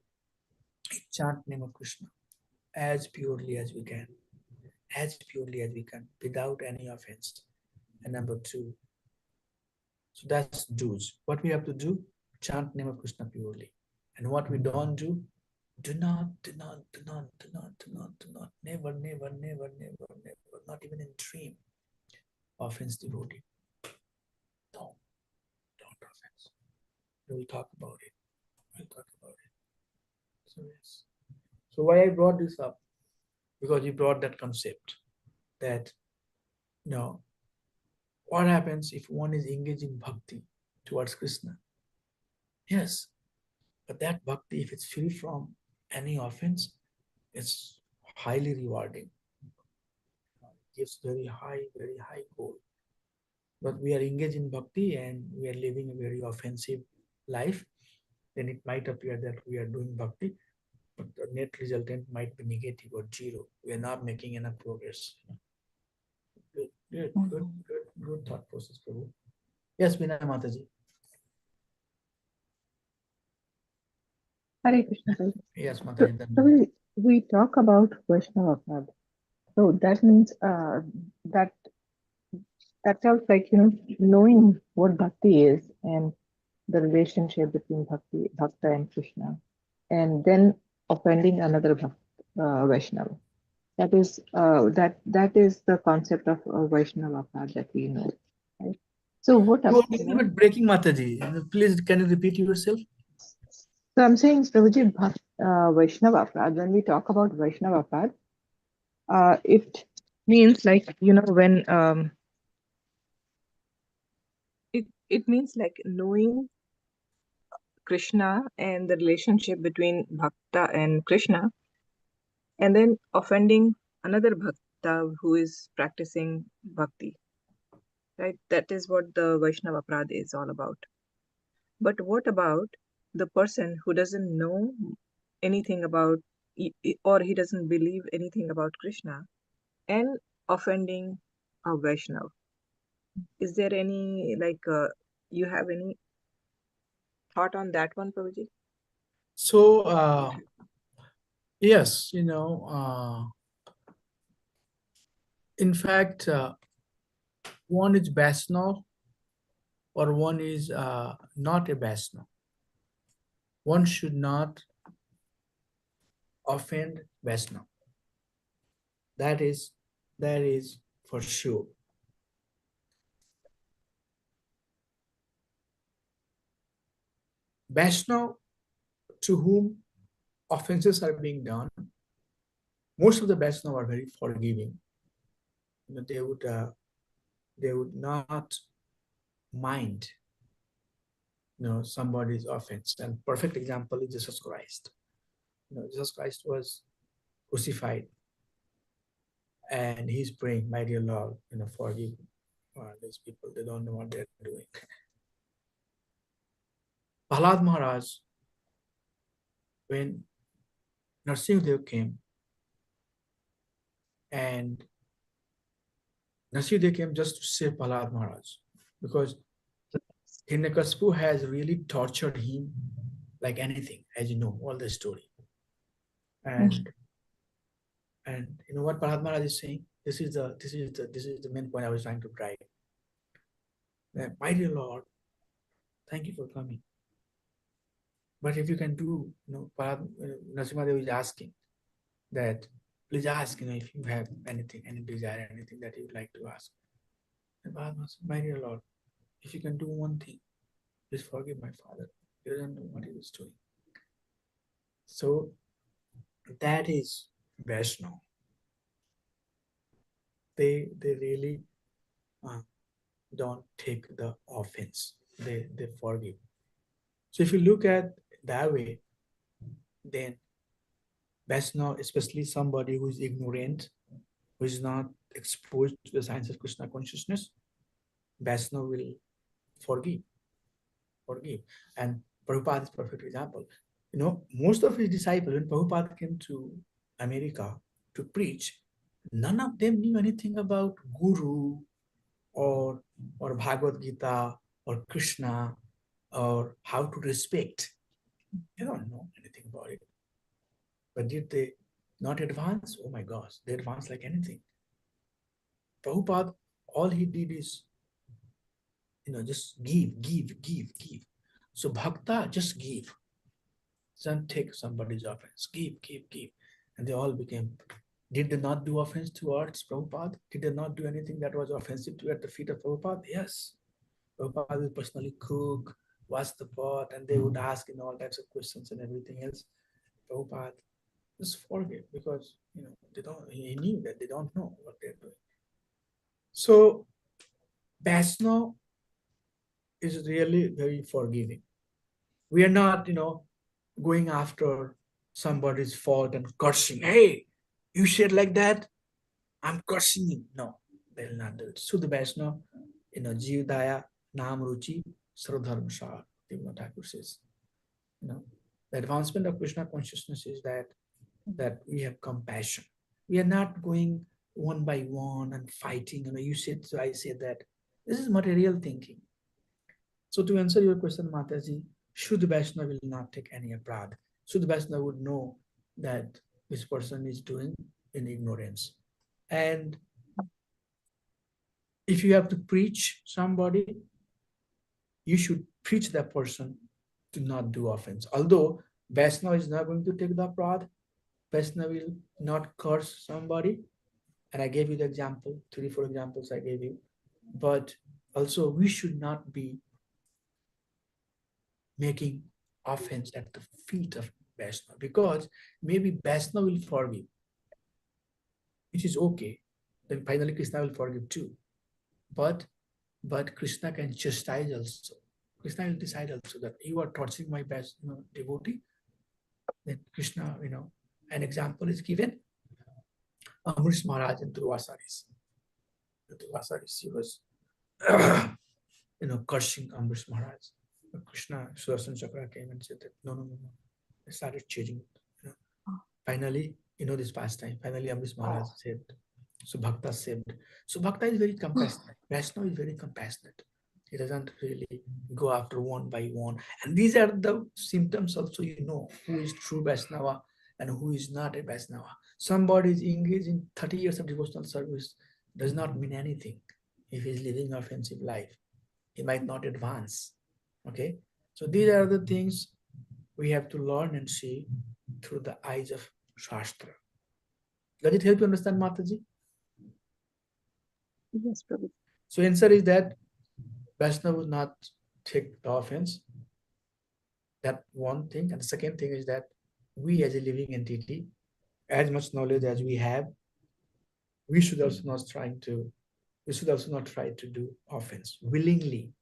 is chant name of Krishna as purely as we can, without any offense. And number two, so that's do's. What we have to do, chant name of Krishna purely. And what we don't do, do not, never, not even in dream, offense devotee. Don't offense. We'll talk about it. So yes. So why I brought this up? Because you brought that concept that, what happens if one is engaged in bhakti towards Krishna? Yes, but that bhakti, if it's free from any offense, it's highly rewarding. It gives very high goal. But we are engaged in bhakti and we are living a very offensive life, then it might appear that we are doing bhakti, but the net resultant might be negative or zero. We are not making enough progress. Good thought process, Prabhu. Yes, Bina Mataji. Hare Krishna. Sir. Yes, So, Mataji. we talk about Vaishnava Aparadha. So that means that sounds like knowing what bhakti is and the relationship between bhakta and Krishna, and then offending another Vaishnava. That is the concept of Vaishnava Aparadha that we know. Right? So what? You are a little bit breaking, Mataji. Please, can you repeat yourself? So I'm saying, Prabhuji, Vaishnava Aparadha, when we talk about Vaishnava Aparadha, it means like, when it means like knowing Krishna and the relationship between Bhakta and Krishna, and then offending another Bhakta who is practicing Bhakti. Right? That is what the Vaishnava Aparadha is all about. But what about the person who doesn't know anything about, or he doesn't believe anything about Krishna, and offending a Vaishnav? Is there any, you have any thought on that one, Prabhuji? So, yes, in fact, one is Vaishnava or one is not a Vaishnava. One should not offend Vaishnava. That is for sure. Vaishnava to whom offenses are being done, most of the Vaishnava are very forgiving. They would not mind somebody's offense. And perfect example is Jesus Christ. Jesus Christ was crucified and he's praying, my dear Lord, forgive these people, they don't know what they're doing. Prahlad Maharaj, when Narsimhadev came, and Narsimhadev came just to save Prahlad Maharaj, because Hiranyakashipu has really tortured him like anything, as you know, all the story. And you know what Prahlad Maharaj is saying? This is the main point I was trying to drive. That, my dear Lord, thank you for coming. But if you can do, Narasimhadev is asking that, please ask, if you have anything, any desire, anything that you would like to ask. And Prahlad Maharaj said, my dear Lord, if you can do one thing, please forgive my father. He doesn't know what he was doing. So that is Vaishnava. They really don't take the offense. They forgive. So if you look at that way, then Vaishnava, especially somebody who is ignorant, who is not exposed to the science of Krishna consciousness, Vaishnava will forgive. And Prabhupada is a perfect example. Most of his disciples, when Prabhupada came to America to preach, none of them knew anything about Guru or Bhagavad Gita or Krishna or how to respect. They don't know anything about it. But did they not advance? Oh my gosh, they advanced like anything. Prabhupada, all he did is, just give. So bhakta, just give. Don't take somebody's offense. Give. And they all became. Did they not do offense towards Prabhupada? Did they not do anything that was offensive to at the feet of Prabhupada? Yes. Prabhupada would personally cook, wash the pot, and they would ask all types of questions and everything else. Prabhupada just forgive because they don't. He knew that they don't know what they're doing. So Vaishnava is really very forgiving. We are not, going after somebody's fault and cursing. Hey, you said like that, I'm cursing you. No, they'll not do it. So the Vaishnava, Jivdaya, Nam Ruchi, Sarvadharmashar, Devnath Thakur says. The advancement of Krishna consciousness is that we have compassion. We are not going one by one and fighting. You said so, I said that. This is material thinking. So to answer your question, Mataji, Shuddha Vaishnava will not take any aparadh. Shuddha Vaishnava would know that this person is doing in ignorance. And if you have to preach somebody, you should preach that person to not do offense. Although Vaishnava is not going to take the aparadh, Vaishnava will not curse somebody. And I gave you the example, 3-4 examples I gave you. But also we should not be making offense at the feet of Vaishnava, because maybe Vaishnava will forgive, which is okay. Then finally Krishna will forgive too. But Krishna can chastise also. Krishna will decide also that you are torturing my best devotee. Then Krishna, an example is given. Amrish Maharaj and Durvasaris. He was cursing Amrish Maharaj. Krishna, Sudarshan Chakra came and said that no. They started cheering. Finally, this pastime. Finally, Amrish Maharaj said, so Bhakta saved. So Bhakta is very compassionate. Vaishnava is very compassionate. He doesn't really go after one by one. And these are the symptoms also, who is true Vaishnava and who is not a Vaishnava. Somebody is engaged in 30 years of devotional service does not mean anything if he's living offensive life. He might not advance. Okay? So these are the things we have to learn and see through the eyes of Shastra. Does it help you understand, Mataji? Yes, Prabhu. So answer is that Vaishnava will not take the offense. That one thing. And the second thing is that we as a living entity, as much knowledge as we have, we should also not try to do offense willingly.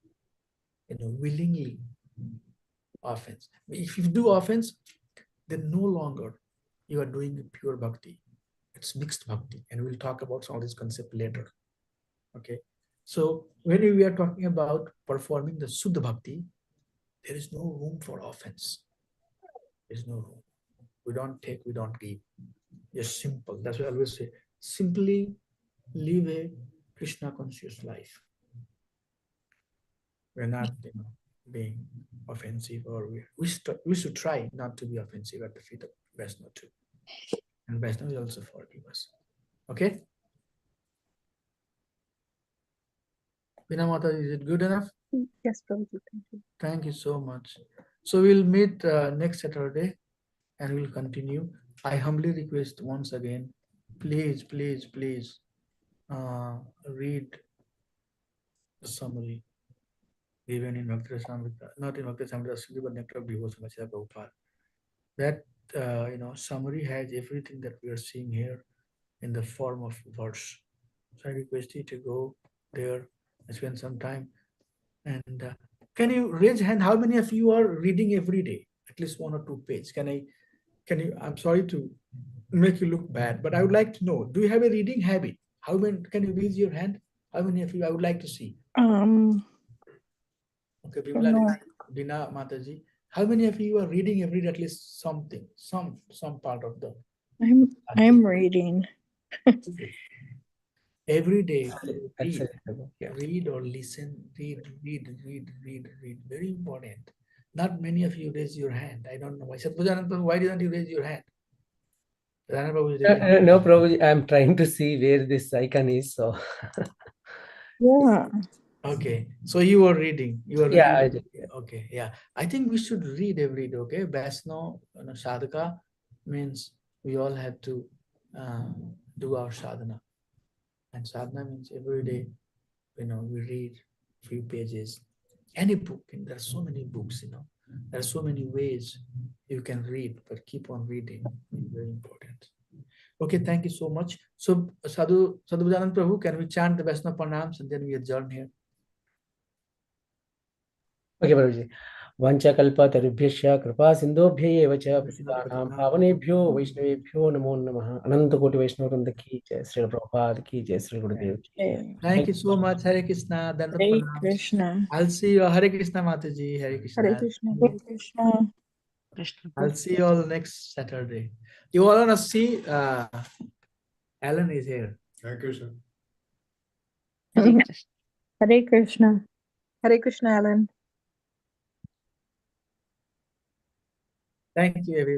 Willingly offense. If you do offense, then no longer you are doing pure bhakti. It's mixed bhakti, and we'll talk about some of this concept later. Okay, so when we are talking about performing the Suddha Bhakti, there is no room for offense. There is no room. We don't take, we don't give. Just simple. That's why I always say, simply live a Krishna conscious life. We're not, being offensive, or we should try not to be offensive at the feet of Vaishnava too. And Vaishnava will also forgive us. Okay? Veena Mata, is it good enough? Yes, Prabhuji, thank you. Thank you so much. So we'll meet next Saturday and we'll continue. I humbly request once again, please, please, please read the summary given in Bhakti Rasamrita, not in Bhakti Rasamrita, but Nectar of Devotion by Srila Prabhupada. That summary has everything that we are seeing here in the form of verse. So I request you to go there and spend some time. And can you raise hand? How many of you are reading every day, at least 1 or 2 pages? Can you? I'm sorry to make you look bad, but I would like to know: do you have a reading habit? How many? Can you raise your hand? How many of you? I would like to see. Okay, No. Bina Mataji. How many of you are reading every day at least something, some part of the? I'm reading. Every day, Yeah. read or listen, read. Very important. Not many of you raise your hand. I don't know why. Satpujananda, why didn't you raise your hand? Radhana Prabhu is raising hand. No, Prabhuji, I'm trying to see where this icon is. So Yeah. Okay, so you are reading. You are yeah, I reading. did, yeah. Okay, yeah. I think we should read every day. Okay, Vaisno, sadhaka means we all have to do our sadhana, and sadhana means every day. We read few pages, any book. And there are so many books. There are so many ways you can read, but keep on reading. It's very important. Okay, thank you so much. So Sadhujanand Prabhu, can we chant the Vaishnava Pranams and then we adjourn here? Okay, Prabhuji. वंशकल्पतरुभ्यश्च कृपा सिन्धुभ्य एव च पतितानां पावनेभ्यो वैष्णवेभ्यो नमो नमः अनंत कोटि वैष्णववृंद की जय श्री प्रभुपाद की जय श्री गुरुदेव की जय. Thank you so much. Hare Krishna. Dandavat Hare pranams. Krishna. I'll see you. Hare Krishna Mataji. Hare Krishna. Hare Krishna. Hare Krishna. Krishna. I'll see you all next Saturday. You all wanna see Alan is here. Hare Krishna. Hare Krishna. Hare Krishna, Alan. Thank you, everyone.